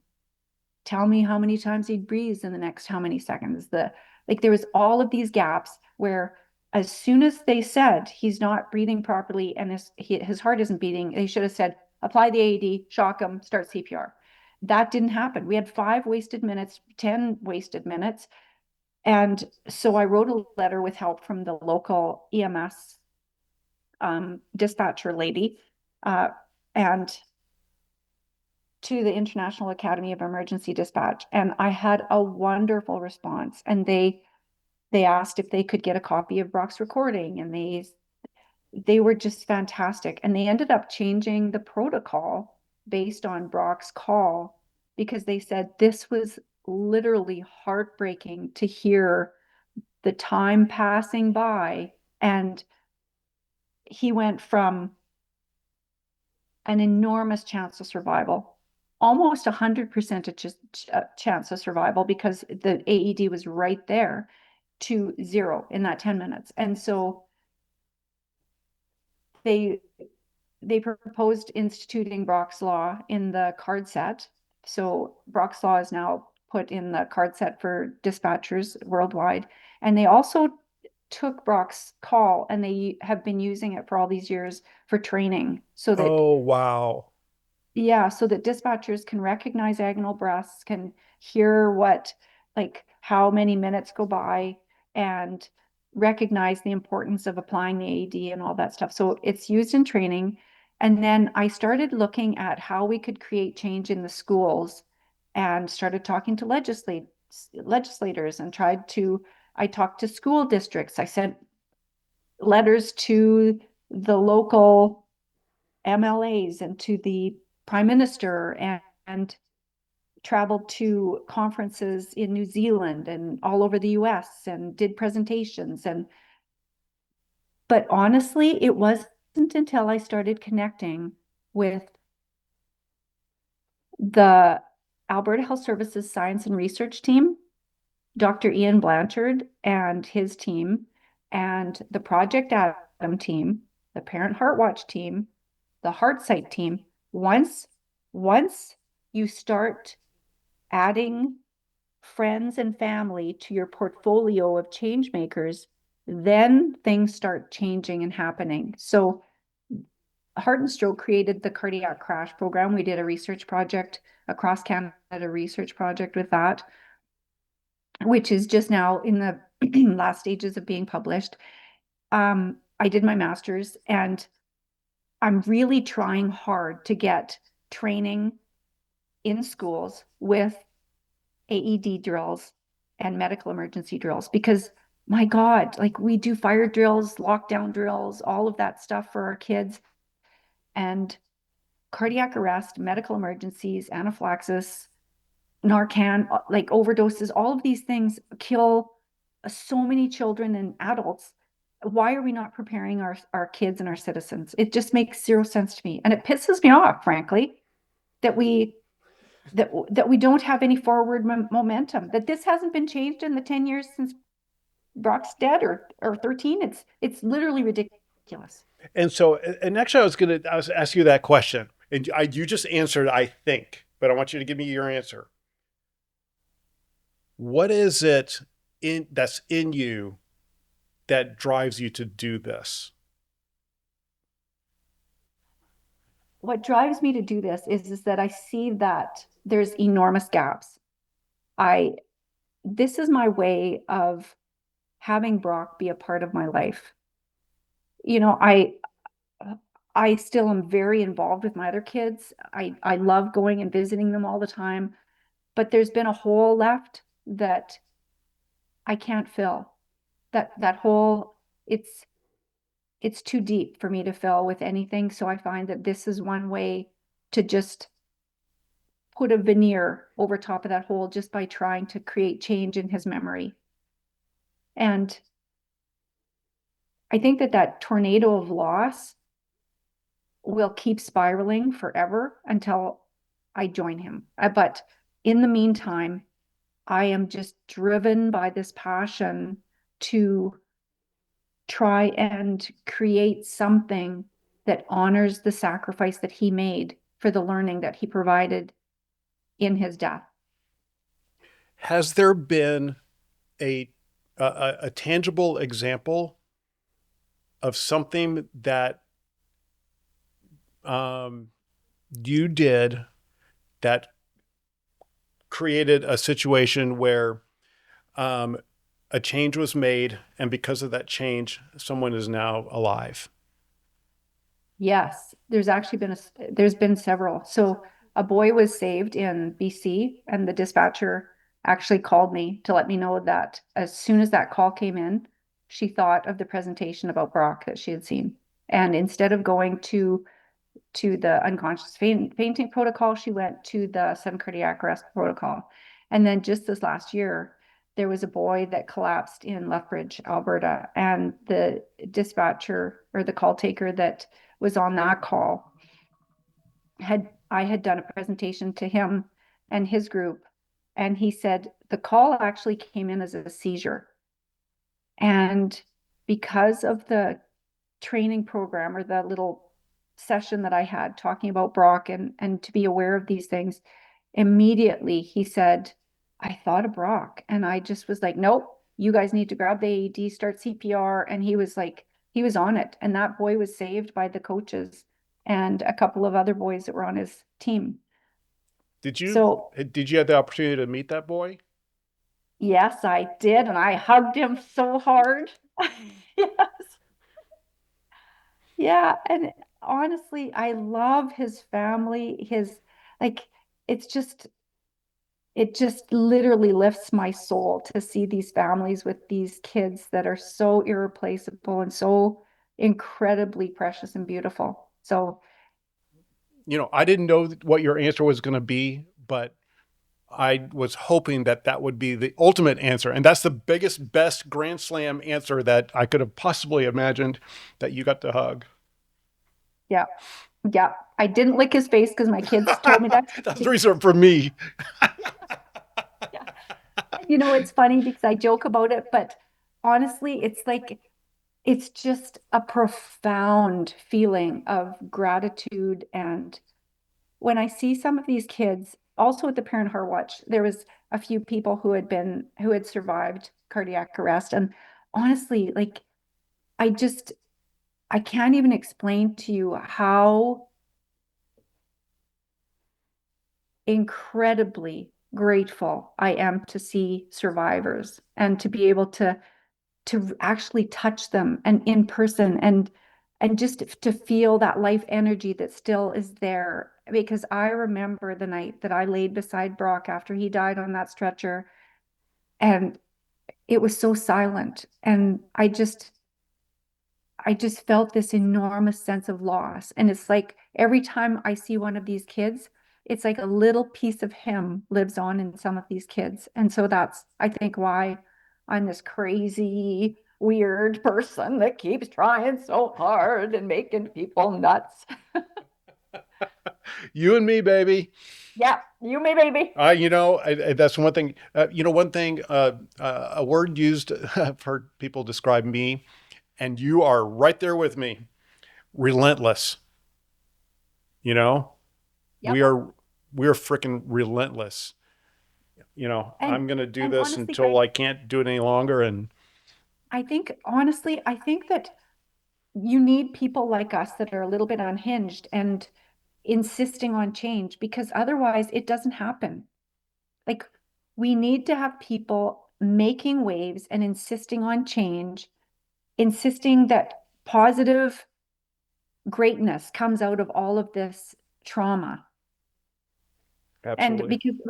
Tell me how many times he breathes in the next how many seconds. There was all of these gaps where as soon as they said he's not breathing properly and his heart isn't beating, they should have said, apply the AED, shock him, start CPR. That didn't happen. We had 5 wasted minutes, 10 wasted minutes. And so I wrote a letter with help from the local EMS dispatcher lady and to the International Academy of Emergency Dispatch, and I had a wonderful response. And they asked if they could get a copy of Brock's recording, and they were just fantastic. And they ended up changing the protocol based on Brock's call because they said this was literally heartbreaking to hear the time passing by, and he went from an enormous chance of survival, almost 100% chance of survival because the AED was right there, to 0 in that 10 minutes. And so they they proposed instituting Brock's Law in the card set. So Brock's Law is now put in the card set for dispatchers worldwide. And they also took Brock's call and they have been using it for all these years for training so that Oh, wow. yeah, so that dispatchers can recognize agonal breaths, can hear like how many minutes go by and recognize the importance of applying the AED and all that stuff. So it's used in training. And then I started looking at how we could create change in the schools and started talking to legislators and I talked to school districts. I sent letters to the local MLAs and to the prime minister and traveled to conferences in New Zealand and all over the US and did presentations. But honestly, it wasn't until I started connecting with the Alberta Health Services Science and Research team, Dr. Ian Blanchard and his team, and the Project Adam team, the Parent Heart Watch team, the HeartSight team. Once you start adding friends and family to your portfolio of change makers, then things start changing and happening. So Heart and Stroke created the cardiac crash program. We did a research project across Canada, research project with that, which is just now in the last stages of being published. I did my master's and I'm really trying hard to get training in schools with AED drills and medical emergency drills because my God, like we do fire drills, lockdown drills, all of that stuff for our kids. And cardiac arrest, medical emergencies, anaphylaxis, Narcan, like overdoses, all of these things kill so many children and adults. Why are we not preparing our kids and our citizens? It just makes zero sense to me. And it pisses me off, frankly, that we don't have any forward momentum, that this hasn't been changed in the 10 years since Brock's dead or 13. It's literally ridiculous. ridiculous. And so, and actually, I was ask you that question, and you just answered, I think, but I want you to give me your answer. What is it that's in you that drives you to do this? What drives me to do this is that I see that there's enormous gaps. I This is my way of having Brock be a part of my life. You know, I still am very involved with my other kids. I love going and visiting them all the time, but there's been a hole left that I can't fill. That hole, it's too deep for me to fill with anything. So I find that this is one way to just put a veneer over top of that hole just by trying to create change in his memory. And I think that that tornado of loss will keep spiraling forever until I join him. But in the meantime, I am just driven by this passion to try and create something that honors the sacrifice that he made for the learning that he provided in his death. Has there been a a tangible example of something that um, you did that created a situation where um, a change was made, and because of that change, someone is now alive? Yes, there's been several. So a boy was saved in BC, and the dispatcher actually called me to let me know that as soon as that call came in, she thought of the presentation about Brock that she had seen. And instead of going to the unconscious fainting protocol, she went to the sudden cardiac arrest protocol. And then just this last year, there was a boy that collapsed in Lethbridge, Alberta, and the dispatcher or the call taker that was on that call I had done a presentation to him and his group, and he said the call actually came in as a seizure. And because of the training program or the little session that I had talking about Brock and to be aware of these things, immediately he said, I thought of Brock. And I just was like, nope, you guys need to grab the AED, start CPR. And he was like, he was on it. And that boy was saved by the coaches and a couple of other boys that were on his team. Did you So did you have the opportunity to meet that boy? yes, I did. And I hugged him so hard. Yes. Yeah, and honestly, I love his family, his like it's just it just literally lifts my soul to see these families with these kids that are so irreplaceable and so incredibly precious and beautiful. So, You know, I didn't know what your answer was going to be, but I was hoping that that would be the ultimate answer. And that's the biggest, best Grand Slam answer that I could have possibly imagined, that you got to hug. yeah. Yeah. I didn't lick his face because my kids told me that. That's reserved for me. Yeah. You know, it's funny because I joke about it, but honestly, it's just a profound feeling of gratitude. And when I see some of these kids, also at the Parent Heart Watch, there was a few people who had survived cardiac arrest. And honestly, like, I just, I can't even explain to you how incredibly grateful I am to see survivors and to be able to actually touch them and in person and just to feel that life energy that still is there. Because I remember the night that I laid beside Brock after he died on that stretcher, and it was so silent, and I just felt this enormous sense of loss. And it's like every time I see one of these kids, it's like a little piece of him lives on in some of these kids. And so that's, I think, why I'm this crazy, weird person that keeps trying so hard and making people nuts. You and me, baby. Yeah, you may, baby. You know, that's one thing. You know, one thing, a word used for people describe me And you are right there with me. Relentless. You know, Yep. we are we are freaking relentless. And I'm going to do and this honestly, Greg, until I can't do it any longer. And I think that you need people like us that are a little bit unhinged and insisting on change, because otherwise it doesn't happen. Like, we need to have people making waves and insisting on change, insisting that positive greatness comes out of all of this trauma. And absolutely. because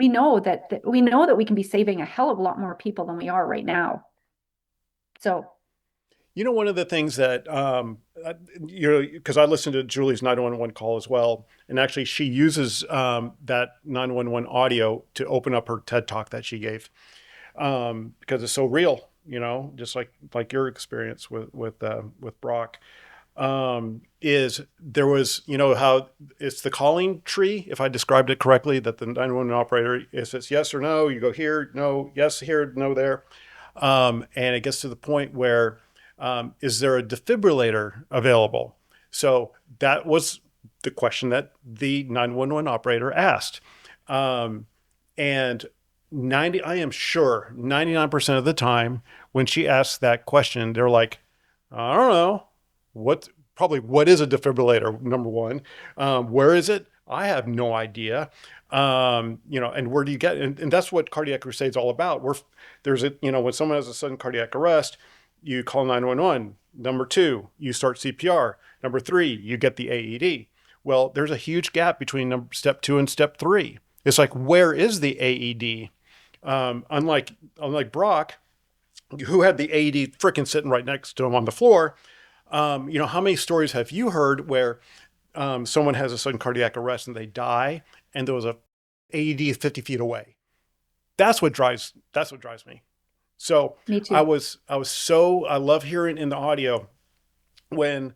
we can be saving a hell of a lot more people than we are right now. So One of the things that, because I listened to Julie's 911 call as well, and actually she uses that 911 audio to open up her TED talk that she gave, because it's so real, just like your experience with Brock. Is there was, how it's the calling tree, if I described it correctly, that the 911 operator, is it's yes or no, you go here, no, yes here, no there. And it gets to the point where, is there a defibrillator available? So that was the question that the 911 operator asked. Um, and I am sure 99% of the time when she asks that question, they're like, I don't know. What is a defibrillator? Number one, where is it? I have no idea. And where do you get? And that's what Cardiac Crusade is all about. When someone has a sudden cardiac arrest, you call 911. Number two, you start CPR. Number three, you get the AED. Well, there's a huge gap between step two and step three. It's like, where is the AED? Unlike Brock, who had the AED freaking sitting right next to him on the floor. How many stories have you heard where someone has a sudden cardiac arrest and they die, and there was a AED 50 feet away? That's what drives me. So me I too. was I was so I love hearing in the audio when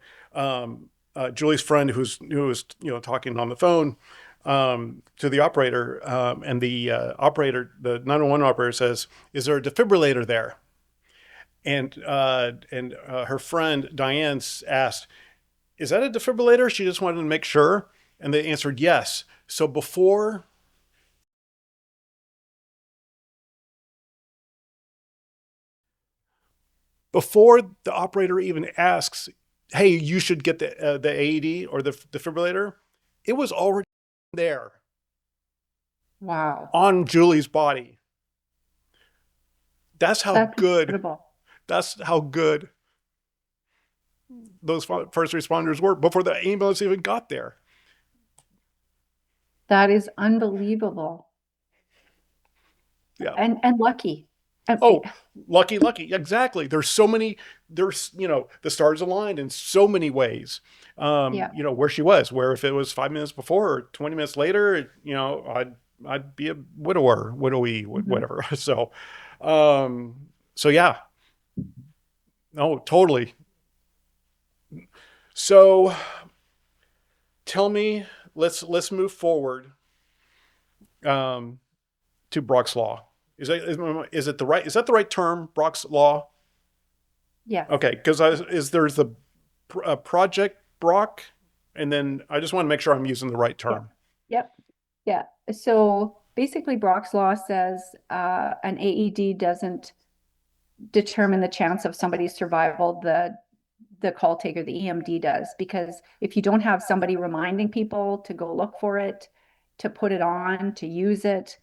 Julie's friend who was talking on the phone to the operator, and the 911 operator says, "Is there a defibrillator there?" And her friend Diane asked, "Is that a defibrillator?" She just wanted to make sure, and they answered yes. So before the operator even asks, "Hey, you should get the AED or the defibrillator," it was already there Wow. on Julie's body. That's how That's good. incredible. That's how good those first responders were before the ambulance even got there. That is unbelievable. Yeah. And lucky. Oh, lucky. Exactly. The stars aligned in so many ways. Yeah. Where she was, where if it was 5 minutes before or 20 minutes later, I'd be a widowy, Mhm. whatever. So yeah, no, totally. So tell me, let's move forward, um, to Brock's law. Is that the right term, Brock's law? Yes. Okay, because there's the Project Brock, and then I just want to make sure I'm using the right Yep. term. Yep. Yeah. So basically, Brock's law says an AED doesn't determine the chance of somebody's survival. The call taker, the EMD does, because if you don't have somebody reminding people to go look for it, to put it on, to use it,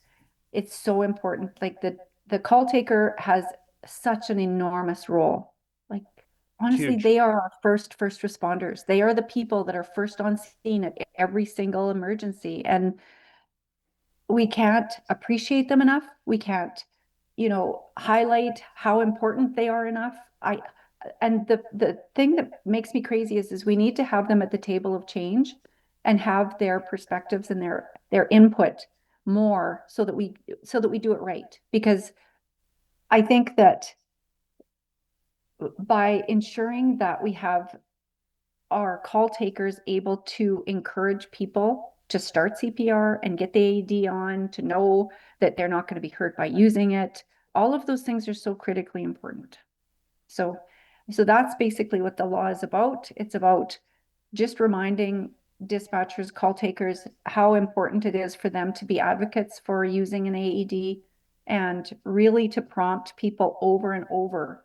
it's so important. Like, the call taker has such an enormous role. Like, honestly, Huge, they are our first responders. They are the people that are first on scene at every single emergency. And we can't appreciate them enough. We can't, highlight how important they are enough. And the thing that makes me crazy is we need to have them at the table of change and have their perspectives and their input more, so that we do it right. Because I think that by ensuring that we have our call takers able to encourage people to start CPR and get the AED on, to know that they're not going to be hurt by using it. All of those things are so critically important. So So that's basically what the law is about. It's about just reminding dispatchers, call takers, how important it is for them to be advocates for using an AED and really to prompt people over and over.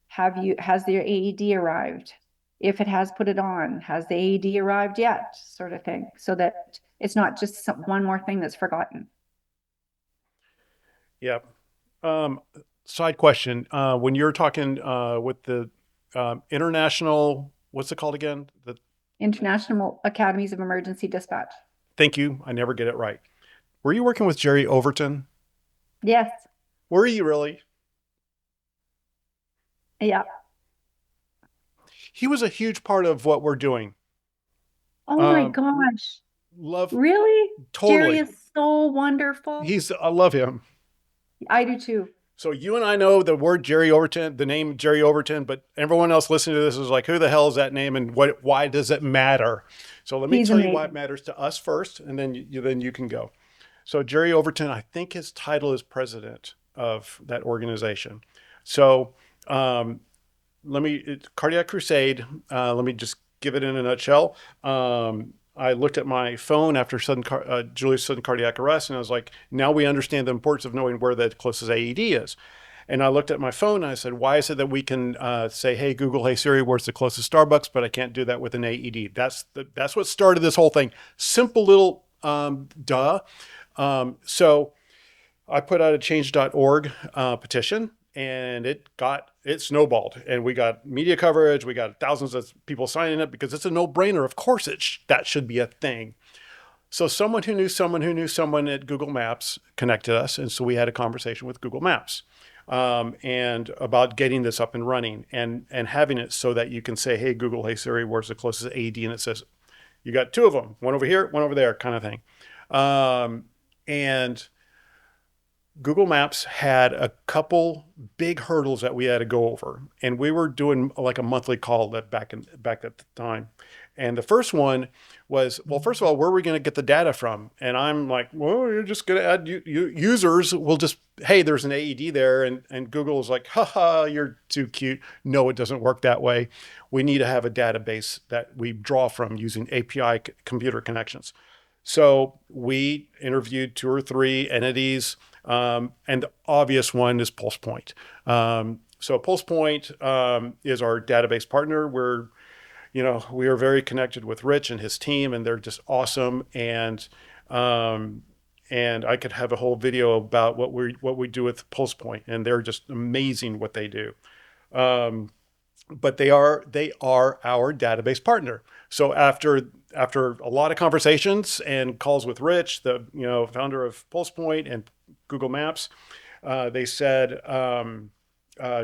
Has their AED arrived? If it has, put it on. Has the AED arrived yet? Sort of thing. So that it's not just one more thing that's forgotten. Yep. Um, Side question. When you're talking with the international, what's it called again? International Academies of Emergency Dispatch. Thank you. I never get it right. Were you working with Jerry Overton? Yes. Were you really? Yeah. He was a huge part of what we're doing. Oh my Um, gosh. love Really? Jerry totally. is so wonderful. I love him. I do too. So you and I know the word Jerry Overton, the name Jerry Overton, but everyone else listening to this is like, who the hell is that name and why does it matter? So let me He's tell you why it amazing. matters to us first, and then you can go. So Jerry Overton, I think his title is president of that organization. So um, Cardiac Crusade. Let me just give it in a nutshell. I looked at my phone after Julie's sudden cardiac arrest, and I was like, now we understand the importance of knowing where the closest AED is. And I looked at my phone and I said, why is it that we can say, hey, Google, hey, Siri, where's the closest Starbucks, but I can't do that with an AED? That's what started this whole thing. Simple little duh. So I put out a change.org petition, and it snowballed, and we got media coverage. We got thousands of people signing up because it's a no brainer. Of course, that should be a thing. So someone who knew someone who knew someone at Google Maps connected us, and so we had a conversation with Google Maps, and about getting this up and running, and having it so that you can say, hey Google, hey Siri, where's the closest AED, and it says you got two of them, one over here, one over there, kind of thing. And Google Maps had a couple big hurdles that we had to go over, and we were doing like a monthly call back at the time. And the first one was, well, first of all, where are we going to get the data from? And I'm like, well, you're just going to add users. We'll just, hey, there's an AED there, and Google is like, haha, you're too cute. No, it doesn't work that way. We need to have a database that we draw from using API computer connections. So we interviewed two or three entities, and the obvious one is PulsePoint. So PulsePoint is our database partner. We are very connected with Rich and his team, and they're just awesome. And I could have a whole video about what we do with PulsePoint, and they're just amazing what they do. But they are our database partner. So after a lot of conversations and calls with Rich, the founder of PulsePoint and Google Maps, they said,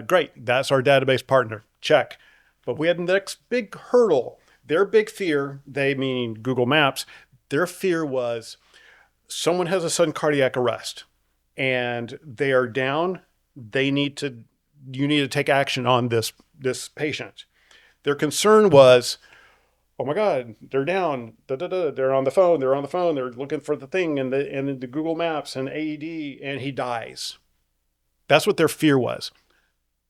"Great, that's our database partner. Check." But we had the next big hurdle. Their big fear, they meaning Google Maps, their fear was someone has a sudden cardiac arrest and they are down. You need to take action on this patient. Their concern was, oh my God, they're down. Da, da, da. They're on the phone. They're looking for the thing and the Google Maps and AED, and he dies. That's what their fear was.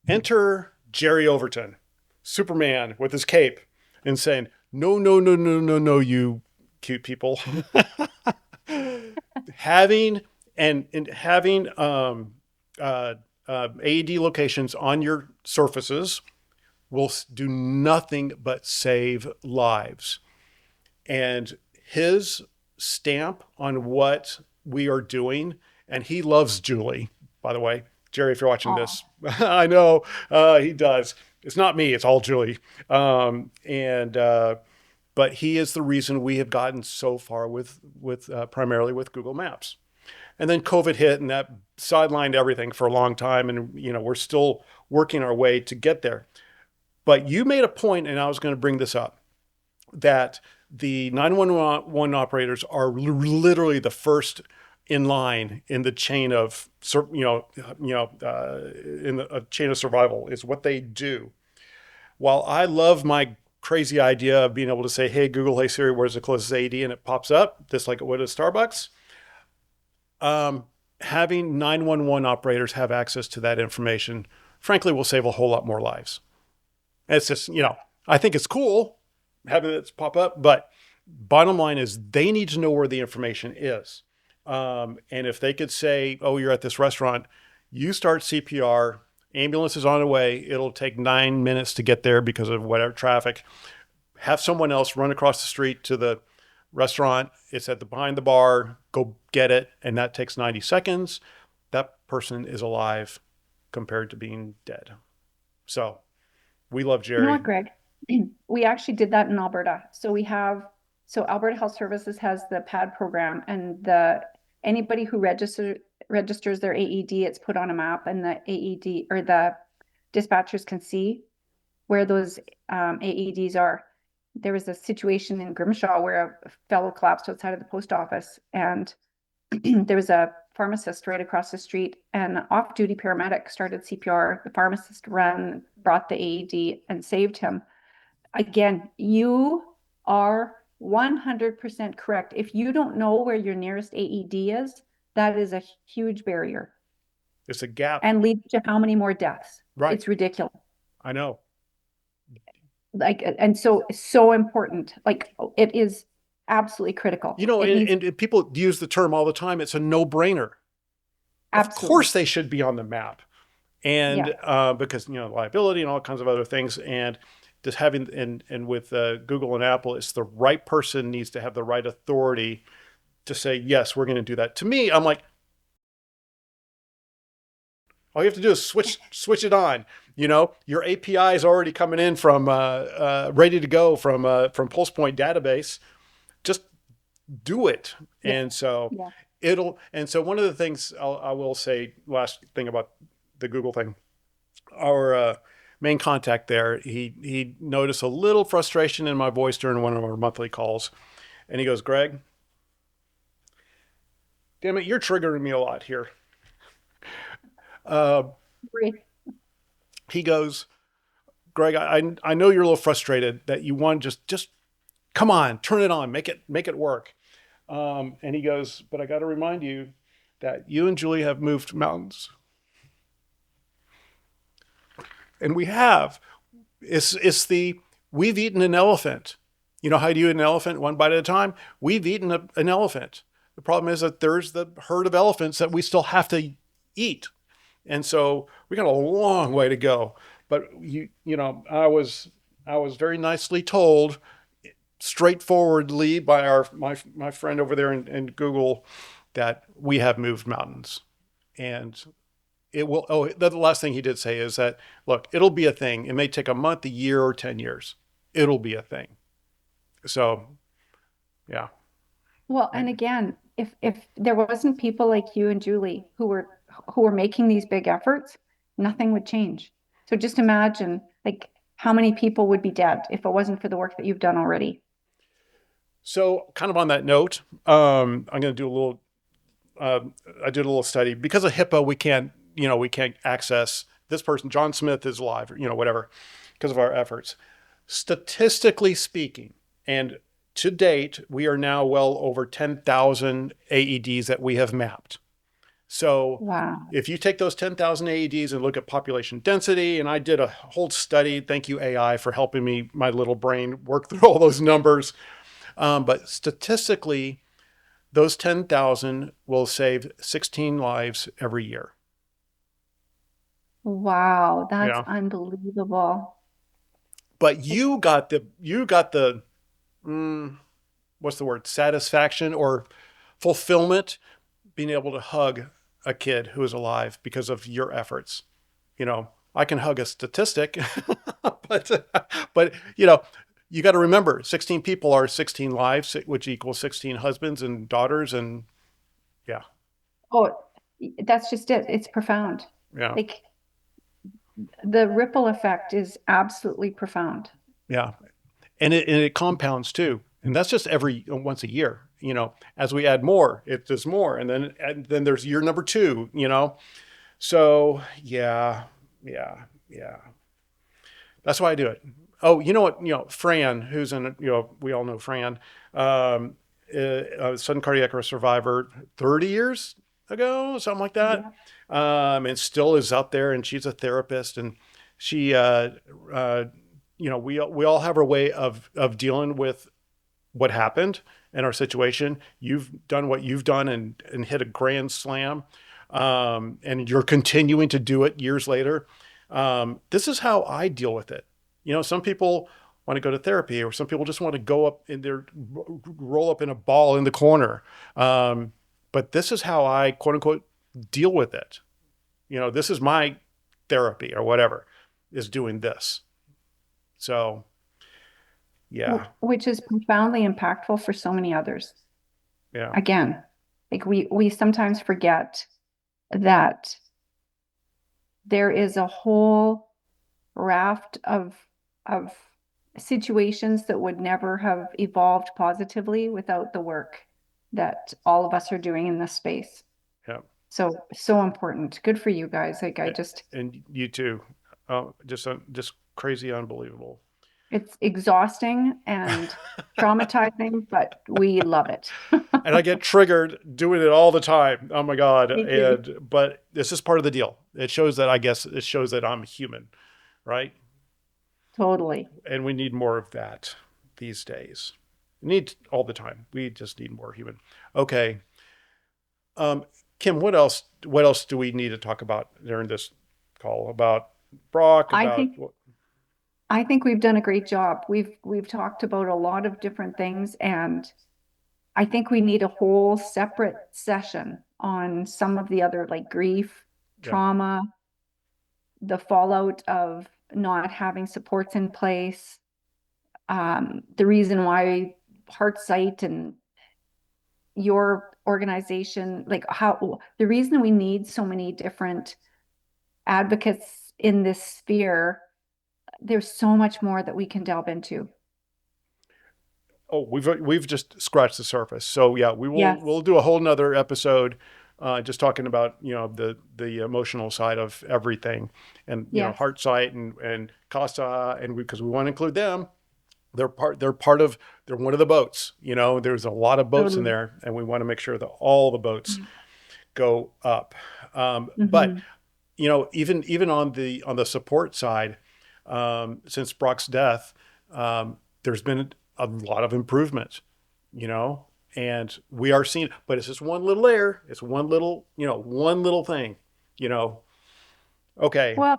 Enter Jerry Overton, Superman with his cape, and saying, no, no, no, no, no, no, you cute people. having AED locations on your surfaces will do nothing but save lives. And his stamp on what we are doing, and he loves Julie, by the way. Jerry, if you're watching Aw. this, I know he does. It's not me, it's all Julie. But he is the reason we have gotten so far with primarily with Google Maps. And then COVID hit, and that sidelined everything for a long time. And we're still working our way to get there. But you made a point, and I was going to bring this up, that the 911 operators are literally the first in line in the chain of, in the chain of survival is what they do. While I love my crazy idea of being able to say, hey, Google, hey, Siri, where's the closest AED? And it pops up just like it would at Starbucks. Having 911 operators have access to that information, frankly, will save a whole lot more lives. It's just, I think it's cool having it pop up, but bottom line is they need to know where the information is. And if they could say, oh, you're at this restaurant, you start CPR, ambulance is on the way, it'll take 9 minutes to get there because of whatever traffic. Have someone else run across the street to the restaurant. It's at the behind the bar, go get it. And that takes 90 seconds. That person is alive compared to being dead. So we love You know Jerry. what, Greg? We actually did that in Alberta. So Alberta Health Services has the PAD program, and anybody who registers their AED, it's put on a map, and the AED or the dispatchers can see where those AEDs are. There was a situation in Grimshaw where a fellow collapsed outside of the post office, and there was a pharmacist right across the street, and off-duty paramedic started CPR. The pharmacist ran, brought the AED, and saved him. Again, you are 100% correct. If you don't know where your nearest AED is, that is a huge barrier It's a gap. and leads to how many more deaths? Right. It's ridiculous. I know. And so important. Like, it is absolutely critical. And people use the term all the time. It's a no-brainer. Absolutely. Of course they should be on the map. And Yeah. because, liability and all kinds of other things. And just having, and with Google and Apple, it's the right person needs to have the right authority to say, yes, we're going to do that. To me, I'm like, all you have to do is switch it on. Your API is already coming in from ready to go from PulsePoint database. Just do it. Yeah. And so Yeah. and so one of the things I will say, last thing about the Google thing, our main contact there, he noticed a little frustration in my voice during one of our monthly calls. And he goes, Greg, damn it, you're triggering me a lot here. He goes, Greg, I know you're a little frustrated that you want just come on, turn it on, make it work. And he goes, but I got to remind you that you and Julie have moved mountains. And we have. We've eaten an elephant. You know how do you eat an elephant one bite at a time? We've eaten an elephant. The problem is that there's the herd of elephants that we still have to eat. And so we got a long way to go. But I was very nicely told, straightforwardly by my friend over there in Google, that we have moved mountains. And it will. Oh, the last thing he did say is that, look, it'll be a thing. It may take a month, a year, or 10 years. It'll be a thing. So, yeah. Well, and again, if there wasn't people like you and Julie who were making these big efforts, nothing would change. So just imagine, like, how many people would be dead if it wasn't for the work that you've done already. So, kind of on that note, I'm going to do a little. I did a little study because of HIPAA. We can't access this person. John Smith is alive, whatever, because of our efforts. Statistically speaking, and to date, we are now well over 10,000 AEDs that we have mapped. So Wow. if you take those 10,000 AEDs and look at population density, and I did a whole study, thank you AI for helping me, my little brain, work through all those numbers. But statistically, those 10,000 will save 16 lives every year. Wow, that's unbelievable. But you got the what's the word? Satisfaction or fulfillment, being able to hug a kid who is alive because of your efforts. I can hug a statistic, but you got to remember, 16 people are 16 lives, which equals 16 husbands and daughters, and yeah. Oh, that's just it. It's profound. Yeah. Like, the ripple effect is absolutely profound. Yeah. And it compounds too. And that's just once a year, as we add more, it does more. And then there's year number 2, So yeah. That's why I do it. Oh, you know what, Fran, who's we all know Fran, a sudden cardiac arrest survivor 30 years ago, something like that. Yeah. And still is out there, and she's a therapist, and she we all have our way of dealing with what happened in our situation. You've done what you've done and hit a grand slam, and you're continuing to do it years later. This is how I deal with it. Some people want to go to therapy, or some people just want to go up in their roll up in a ball in the corner. But this is how I quote unquote deal with it. This is my therapy or whatever, is doing this. So yeah, Which is profoundly impactful for so many others. yeah. Again, like we sometimes forget that there is a whole raft of situations that would never have evolved positively without the work that all of us are doing in this space. Yeah. So important. Good for you guys. Like And you too. Just crazy, unbelievable. it's exhausting and traumatizing, but we love it. And I get triggered doing it all the time. Oh my God. Me too. But this is part of the deal. It shows that I'm human, right? Totally. And we need more of that these days. We need all the time. We just need more human. Okay. Um, Kim, what else do we need to talk about during this call? About Brock, I about think I think we've done a great job. We've talked about a lot of different things, and I think we need a whole separate session on some of the other like grief, yeah. trauma, the fallout of not having supports in place, the reason why Heartsight and your organization, like how the reason we need so many different advocates in this sphere, there's so much more that we can delve into. Oh, we've just scratched the surface. So yeah, we'll Yes. do a whole nother episode, just talking about the emotional side of everything, and Yes. heart sight and Casa, and because we want to include them. They're one of the boats. There's a lot of boats in Totally. there, and we want to make sure that all the boats go up. But Mm-hmm. even on the support side, since Brock's death, there's been a lot of improvement, and we are seeing, but it's just one little layer. It's one little thing, you know. Okay. Well,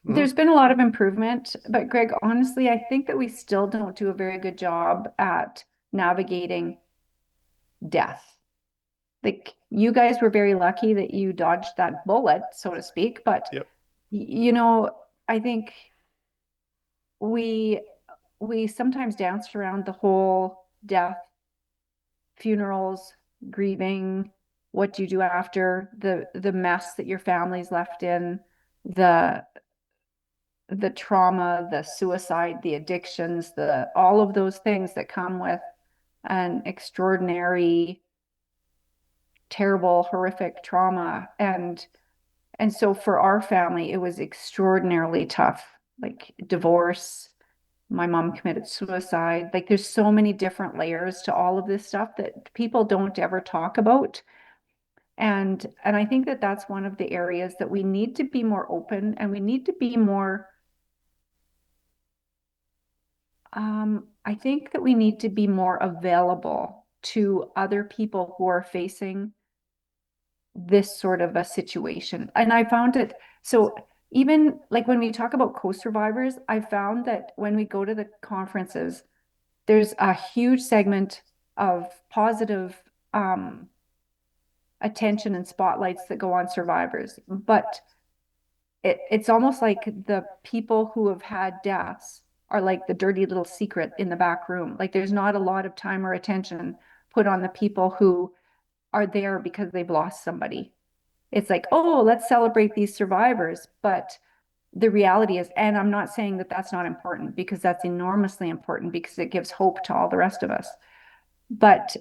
Mhm. there's been a lot of improvement, but Greg, honestly, I think that we still don't do a very good job at navigating death. Like you guys were very lucky that you dodged that bullet, so to speak, but Yep. I think we we sometimes dance around the whole death, funerals, grieving, what do you do after the mess that your family's left in, the the trauma, the suicide, the addictions, the all of those things that come with an extraordinary, terrible, horrific trauma. And so for our family, it was extraordinarily tough. Like divorce, my mom committed suicide. Like there's so many different layers to all of this stuff that people don't ever talk about. And I think that that's one of the areas that we need to be more open, and we need to be more I think that we need to be more available to other people who are facing this sort of a situation. And I found it so even like when we talk about co-survivors, I found that when we go to the conferences, there's a huge segment of positive attention and spotlights that go on survivors. But it's almost like the people who have had deaths are like the dirty little secret in the back room. Like there's not a lot of time or attention put on the people who are there because they've lost somebody. It's like, oh, let's celebrate these survivors. But the reality is, and I'm not saying that that's not important, because that's enormously important, because it gives hope to all the rest of us. But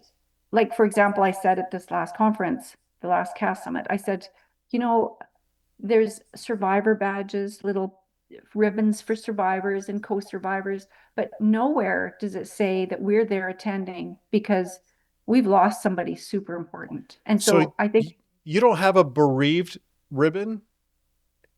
like, for example, I said at this last conference, the last CAST summit, I said, you know, there's survivor badges, little ribbons for survivors and co-survivors, but nowhere does it say that we're there attending because we've lost somebody super important. And So so I think you don't have a bereaved ribbon?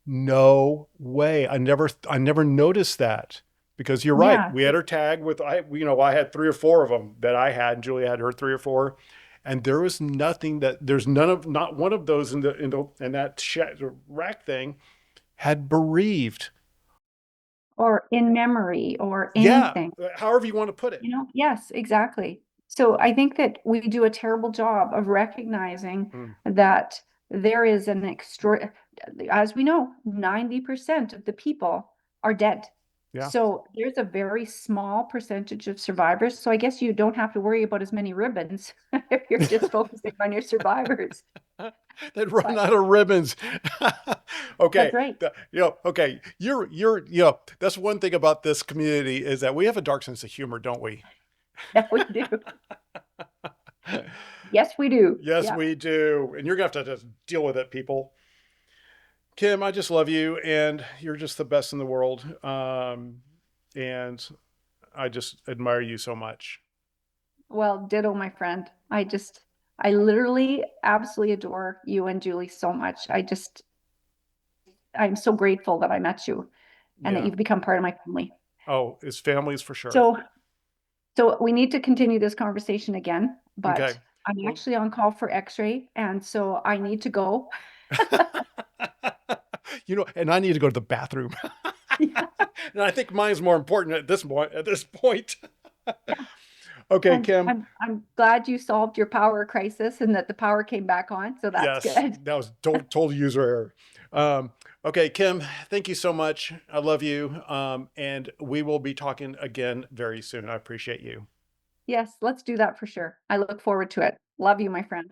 No way. I never noticed that. because you're right. Yeah. We had her tag with I had 3 or 4 of them that I had, and Julia had her 3 or 4, and there was nothing that there's not one of those in that rack thing had bereaved. Or in memory or Yeah, anything. however you want to put it. Yes, exactly. So I think that we do a terrible job of recognizing Mm, that there is an extra, as we know, 90% of the people are dead. yeah. So there's a very small percentage of survivors. So I guess you don't have to worry about as many ribbons if you're just focusing on your survivors. They'd run But out of ribbons. Okay. that's right. Okay. That's one thing about this community is that we have a dark sense of humor, don't we? Yeah, we do. Yes, we do. Yes, Yeah. we do. And you're going to have to just deal with it, people. Kim, I just love you, and you're just the best in the world. And I just admire you so much. Well, ditto, my friend. I literally absolutely adore you and Julie so much. I'm so grateful that I met you and that Yeah. you've become part of my family. Oh, it's families for sure. So, so we need to continue this conversation again, Okay. but I'm Well, actually on call for X-ray, and so I need to go. and I need to go to the bathroom. Yeah. And I think mine's more important at this point. Okay, And Kim. I'm glad you solved your power crisis and that the power came back on. So that's Yes, good. that was total user error. Okay, Kim, thank you so much. I love you. And we will be talking again very soon. I appreciate you. Yes, let's do that for sure. I look forward to it. Love you, my friend.